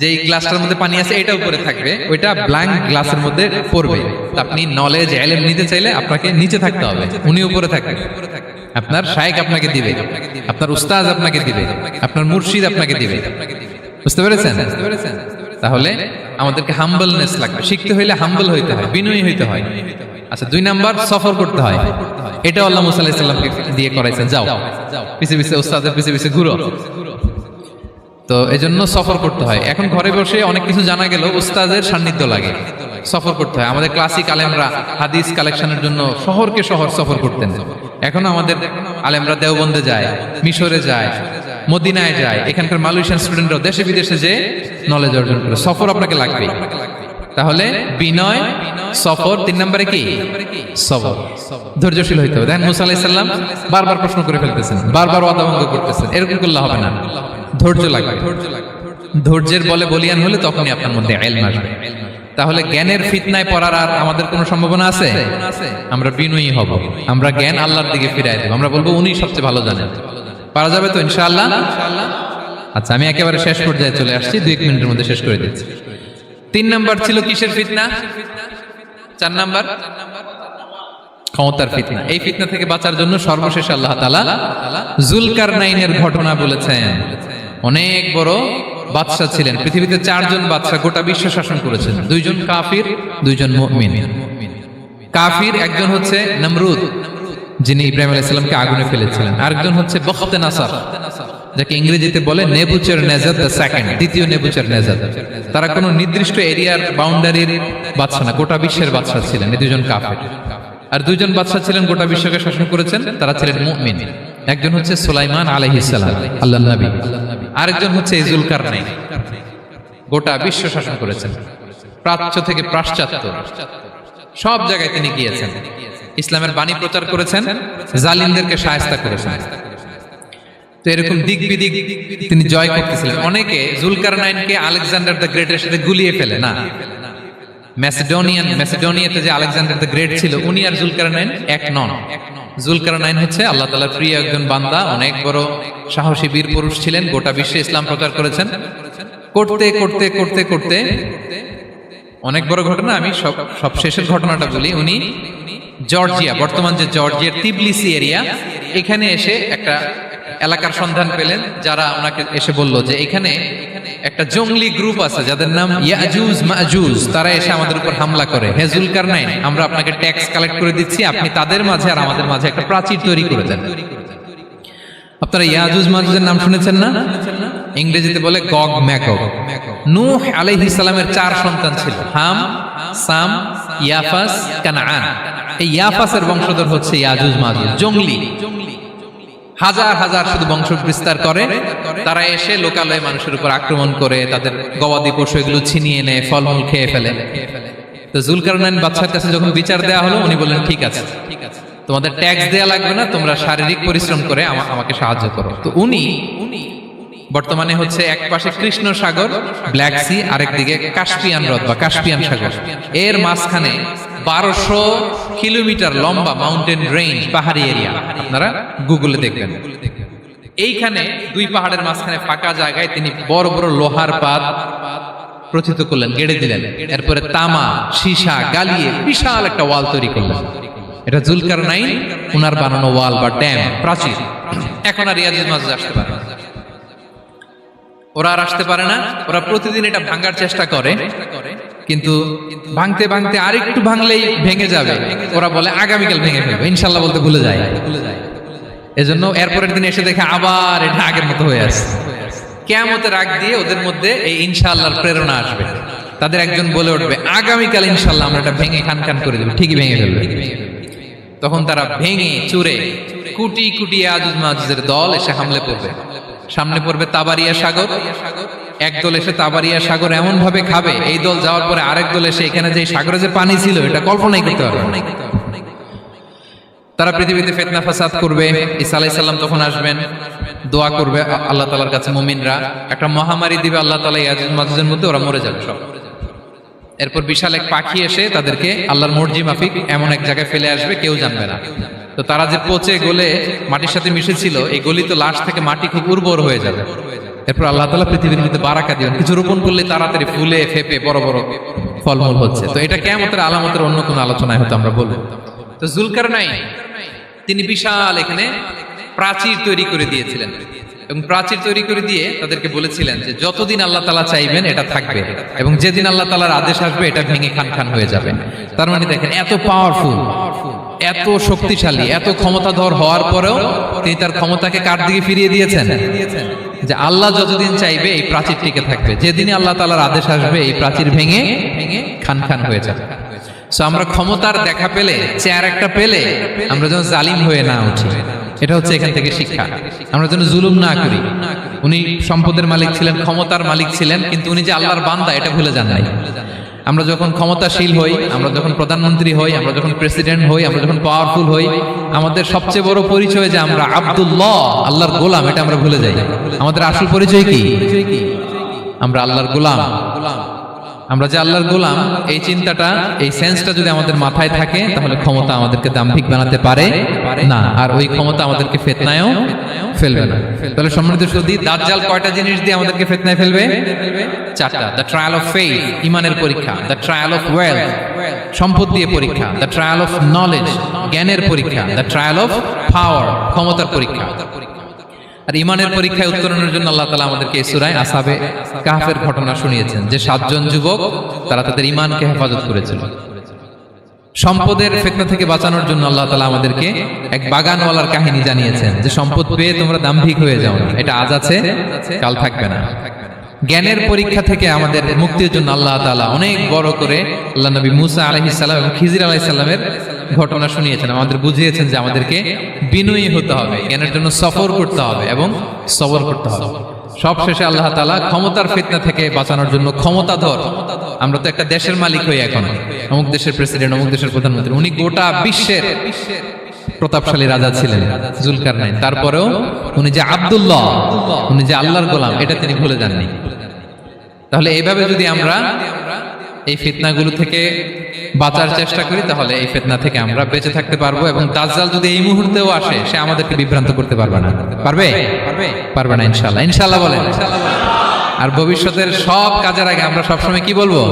[SPEAKER 1] যে গ্লাসটার মধ্যে পানি আছে এটা উপরে থাকবে, ওইটা ব্ল্যাঙ্ক গ্লাসের মধ্যে পড়বে। আপনি নলেজ, ইলম নিতে চাইলে আপনাকে নিচে থাকতে হবে, উনি উপরে থাকবে। আপনার শায়েখ আপনাকে দিবে, আপনার উস্তাদ আপনাকে দিবে, আপনার মুর্শিদ আপনাকে দিবে। বুঝতে পেরেছেন? তাহলে আমাদেরকে হাম্বলনেস লাগবে। শিখতে হইলে হাম্বল হইতে হয়, বিনয়ী হইতে হয়। আচ্ছা, দুই নাম্বার সফর করতে হয়। এটা আল্লাহ মুসা আলাইহিস সালামকে দিয়ে করাইছেন, যাও পিছে পিছে উস্তাদের পিছে পিছে ঘুরো। তো এজন্য সফর করতে হয়। এখন ঘরে বসে অনেক কিছু জানা গেল, উস্তাদের সান্নিধ্য লাগে, সফর করতে হয়। আমাদের ক্লাসিক আলেমরা হাদিস কালেকশনের জন্য শহরকে শহর সফর করতেন। এখনো আমাদের আলেমরা দেওবন্দে যায়, মিশরে যায়, মদিনায় যায়। এখানকার মালয়েশিয়ান স্টুডেন্টরাও দেশে বিদেশে যে নলেজ অর্জন করে। সফর আপনাকে লাগবে। তাহলে বিনয়, সফর, 3 নম্বরে কি সবর, ধৈর্যশীল হইতে হবে। দেখেন মুসা আলাইহিস সালাম বারবার প্রশ্ন করে ফেলতেছেন, বারবার ওয়াদা ভঙ্গ করতেছেন, এরকম করলে হবে না, ধৈর্য লাগবে। ধৈর্যের বলে বলিয়ান হলে তখনই আপনার মধ্যে ইলম আসবে। তাহলে জ্ঞানের ফিতনায় পড়ার আর আমাদের কোনো সম্ভাবনা আছে? আমরা বিনয়ী হব, আমরা জ্ঞান আল্লাহর দিকে ফিরাই দেব, আমরা বলবো উনি সবচেয়ে ভালো জানেন। পারা যাবে তো ইনশাআল্লাহ? আচ্ছা, আমি একেবারে শেষ পর্যায়ে চলে আসছি, 2 মিনিটের মধ্যে শেষ করে দিচ্ছি। 3 নাম্বার ছিল কিসের ফিতনা? 4 নাম্বার ক্ষমতার ফিতনা। এই ফিতনা থেকে বাঁচার জন্য সর্বশেষ আল্লাহ তাআলা যুলকারনাইনের ঘটনা বলেছেন। অনেক বড় বাদশা ছিলেন, পৃথিবীতে 4 জন বাদশা গোটা বিশ্ব শাসন করেছেন, 2 জন কাফির, 2 জন মুমিন। কাফির একজন হচ্ছে নমরুদ, যিনি ইব্রাহিম আলাইহিস সালামকে আগুনে ফেলেছিলেন, আরেকজন হচ্ছে বখতে নাসার, যাকে ইংরেজিতে বলে নেবুচারনেজার দ্য সেকেন্ড, দ্বিতীয় নেবুচারনেজার। তারা কোনো নির্দিষ্ট এরিয়ার বাউন্ডারির বাদশা না, গোটা বিশ্বের বাদশা ছিলেন। এই 2 জন কাফির। আর 2 জন বাদশা ছিলেন গোটা বিশ্বকে শাসন করেছেন, তারা ছিলেন মুমিন। একজন হচ্ছে সুলাইমান আলাইহিস সালাম, আল্লাহর নবী, আরেকজন হচ্ছে যুলকারনাইন, গোটা বিশ্ব শাসন করেছেন, প্রাচ্য থেকে পাশ্চাত্য সব জায়গায় তিনি গিয়েছেন, ইসলামের বাণী প্রচার করেছেন, জালিমদেরকে শায়েস্তা করেছেন। তো এরকম দিক বিদিক তিনি জয় করতেছিলেন। অনেকে যুলকারনাইনকে আলেকজান্ডার দ্য গ্রেটের সাথে গুলিয়ে ফেলে না। ম্যাসিডোনিয়াতে যে আলেকজান্ডার দ্য গ্রেট ছিল, উনি আর যুলকারনাইন এক নন। যুলকারনাইন হচ্ছে আল্লাহ তাআলার প্রিয় একজন বান্দা, অনেক বড় সাহসী বীর পুরুষ ছিলেন, গোটা বিশ্বে ইসলাম প্রচার করেছেন। করতে করতে করতে করতে অনেক বড় ঘটনা, আমি সব শেষের ঘটনাটা বলি। উনি জর্জিয়া, বর্তমান যে জর্জিয়ার তিবলিসি এরিয়া, এখানে এসে একটা এলাকার সন্ধান পেলেন, যারা ওনাকে এসে বলল যে এখানে একটা জঙ্গলি গ্রুপ আছে যাদের নাম ইয়াজুজ মাজুজ, তারা এসে আমাদের উপর হামলা করে। হে যুলকারনাইন, আমরা আপনাকে ট্যাক্স কালেক্ট করে দিচ্ছি, আপনি তাদের মাঝে আর আমাদের মাঝে একটা প্রাচীর তৈরি করে দেন। আপনারা ইয়াজুজ মাজুজের নাম শুনেছেন না? ইংরেজিতে বলে গগ ম্যাগগ। নূহ আলাইহিস সালামের 4 সন্তান ছিল, হাম, সাম, ইয়াফাস, কানাআন। এই ইয়াফাসের বংশধর হচ্ছে ইয়াজুজ মাজুজ, জঙ্গলি, হাজার হাজার শুধু বংশ বিস্তার করে। তারা এসে লোকালয়ে মানুষের উপর আক্রমণ করে, তাদের গবাদি পশু এগুলো ছিনিয়ে নেয়, ফলমূল খেয়ে ফেলে। তো যুলকারনাইন বাদশার কাছে যখন বিচার দেওয়া হলো, উনি বললেন ঠিক আছে, তোমাদের ট্যাক্স দেয়া লাগবে না, তোমরা শারীরিক পরিশ্রম করে আমাকে সাহায্য করো। তো উনি বর্তমানে হচ্ছে এক পাশে কৃষ্ণ সাগর, ব্ল্যাক সি, আরেক দিকে কাস্পিয়ান হ্রদ বা কাস্পিয়ান সাগর, এর মাঝখানে 1200 কিলোমিটার লম্বা মাউন্টেন রেঞ্জ, পাহাড়ি এরিয়া, আপনারা গুগলে দেখবেন। এইখানে 2 পাহাড়ের মাঝখানে ফাঁকা জায়গায় তিনি বড় বড় লোহার পাত প্রথিত করলেন, গেড়ে দিলেন। এরপরে তামা, সীসা গালিয়ে বিশাল একটা ওয়াল তৈরি করলেন। এটা যুলকারনাইন উনার বানানো ওয়াল বা ড্যাম, প্রাচীর। এখন আর ইয়াজুজ মাজুজ আসতে পারে না, ওরা আর আসতে পারে না। ওরা প্রতিদিন এটা ভাঙার চেষ্টা করে, কিন্তু ভাঙতে ভাঙতে আরেকটু ভাঙলেই ভেঙে যাবে। ওরা বলে আগামীকাল ভেঙে ফেলবে, ইনশাল্লাহ বলতে ভুলে যায়। এজন্য এরপরের দিন এসে দেখে আবার এটা আগের মতো হয়ে আসে। কিয়ামতের আগ দিয়ে ওদের মধ্যে এই ইনশাআল্লাহর প্রেরণা আসবে। তাদের একজন বলে উঠবে আগামীকাল ইনশাআল্লাহ আমরা এটা ভেঙে খান খান করে দেব, ঠিকই ভেঙে ফেলবে। তখন তারা ভেঙে চুরে কুটি কুটি ইয়াজুজ মাজুজের দল এসে হামলে পড়বে। সামনে পড়বে তাবারিয়া সাগর, একদল এসে তাবারিয়া সাগর এমন ভাবে খাবে, এই দল যাওয়ার পরে আরেক দল এসে এখানে যে সাগরে যে পানি ছিল এটা কল্পনাই করতে পারবে না। তারা পৃথিবীতে ফিতনা ফাসাদ করবে। ঈসা আলাইহিস সালাম তখন আসবেন, দোয়া করবে আল্লাহ তাআলার কাছে মুমিনরা, একটা মহামারী দিবে আল্লাহ তাআলা ইয়াজুজ মাজুজের মধ্যে, ওরা মরে যাবে সব। এরপর বিশাল এক পাখি এসে তাদেরকে আল্লাহর মর্জি মাফিক এমন এক জায়গায় ফেলে আসবে, কেউ জানবে না। তো তারা যে পচে গলে মাটির সাথে মিশেছিল, এই গলিত লাশ থেকে মাটি খুব উর্বর হয়ে যাবে। এরপর আল্লাহ তাআলা পৃথিবীর মধ্যে বারাকা দিবেন, কিছু রোপণ করলে তাড়াতাড়ি ফুলে ফেপে বড় বড় ফলমূল হচ্ছে। তো এটা কিয়ামতের আলামতের অন্য কোনো আলোচনায় হয়তো আমরা বলবো। তো যুলকারনাইন তিনি বিশাল এখানে প্রাচীর তৈরি করে দিয়েছিলেন, এবং প্রাচীর তৈরি করে দিয়ে তাদেরকে বলেছিলেন যে যতদিন আল্লাহ তাআলা চাইবেন এটা থাকবে, এবং যেদিন আল্লাহ তাআলার আদেশ আসবে এটা ভেঙে খান খান হয়ে যাবে। তার মানে দেখেন, এত পাওয়ারফুল, এত শক্তিশালী, এত ক্ষমতাধর হওয়ার পরেও তিনি তার ক্ষমতাকে কার দিকে ফিরিয়ে দিয়েছেন? যে আল্লাহ যতদিন চাইবে এই প্রাচীর টিকে থাকবে, যেদিনই আল্লাহ তাআলার আদেশ আসবে এই প্রাচীর ভেঙে খান খান হয়ে যাবে। সো আমরা ক্ষমতার দেখা পেলে, চেয়ার একটা পেলে, আমরা যেন জালিম হয়ে না উঠি, এটা হচ্ছে এখান থেকে শিক্ষা। আমরা যেন জুলুম না করি। উনি সম্পদের মালিক ছিলেন, ক্ষমতার মালিক ছিলেন, কিন্তু উনি যে আল্লাহর বান্দা এটা ভুলে যান নাই। আমরা যখন ক্ষমতাশীল হই, আমরা যখন প্রধানমন্ত্রী হই, আমরা যখন প্রেসিডেন্ট হই, আমরা যখন পাওয়ারফুল হই, আমাদের সবচেয়ে বড় পরিচয় যে আমরা আব্দুল্লাহ, আল্লাহর গোলাম, এটা আমরা ভুলে যাই। আমাদের আসল পরিচয় কি? আমরা আল্লাহর গোলাম। আমরা যে আল্লাহর গোলাম, এই চিন্তাটা, এই সেন্সটা যদি আমাদের মাথায় থাকে, তাহলে ক্ষমতা আমাদেরকে দাম্ভিক বানাতে পারে না, আর ওই ক্ষমতা আমাদেরকে ফিতনায়ও ফেলবে না। তাহলে সম্মানিত সুধী, দাজ্জাল কয়টা জিনিস দিয়ে আমাদেরকে ফিতনায় ফেলবে? চারটা। দ্য ট্রায়াল অফ ফেইথ, ইমানের পরীক্ষা; দ্য ট্রায়াল অফ ওয়েলথ, সম্পদ দিয়ে পরীক্ষা; দ্য ট্রায়াল অফ নলেজ, জ্ঞানের পরীক্ষা; দ্য ট্রায়াল অফ পাওয়ার, ক্ষমতার পরীক্ষা। আর ইমানের পরীক্ষায় উত্তরণের জন্য আল্লাহ তাআলা আমাদেরকে এই সূরায় আসহাবে কাহফের ঘটনা শুনিয়েছেন, যে 7 জন যুবক তারা তাদের ইমানকে হেফাজত করেছিল। সম্পদের ফিতনা থেকে বাঁচানোর জন্য আল্লাহ তাআলা আমাদেরকে এক বাগানওয়ালার কাহিনী জানিয়েছেন, যে সম্পদ পেয়ে তোমরা দাম্ভিক হয়ে যাও না, এটা আজ আছে কাল থাকবে না। জ্ঞানের পরীক্ষা থেকে আমাদের মুক্তির জন্য আল্লাহ তাআলা অনেক বড় করে আল্লাহ নবী মুসা আলাইহিস সালাম এবং খিজির আলাইহিস সালামের ঘটনা শুনিয়েছেন, আমাদের বুঝিয়েছেন যে আমাদেরকে বিনয়ী হতে হবে, জ্ঞানের জন্য সফর করতে হবে এবং সবর করতে হবে। সব শেষে আল্লাহ তাআলা ক্ষমতার ফিতনা থেকে বাঁচানোর জন্য ক্ষমতাধর, আমরা তো একটা দেশের মালিক হই এখন, অমুক দেশের প্রেসিডেন্ট, অমুক দেশের প্রধানমন্ত্রী, উনি গোটা বিশ্বের প্রতাপশালী রাজা ছিলেন জুলকারনাইন, তারপরেও উনি যে আব্দুল্লাহ, উনি যে আল্লাহর গোলাম, এটা তিনি ভুলে যাননি। তাহলে এইভাবে যদি আমরা এই ফিতনাগুলো থেকে বাঁচার চেষ্টা করি, তাহলে এই ফিতনা থেকে আমরা বেঁচে থাকতে পারবো, এবং দাজ্জাল যদি এই মুহূর্তেও আসে, সে আমাদেরকে বিভ্রান্ত করতে পারবে না। পারবে না ইনশাআল্লাহ। ইনশাআল্লাহ বলেন। আর ভবিষ্যতের সব কাজের আগে আমরা সবসময় কি বলবো?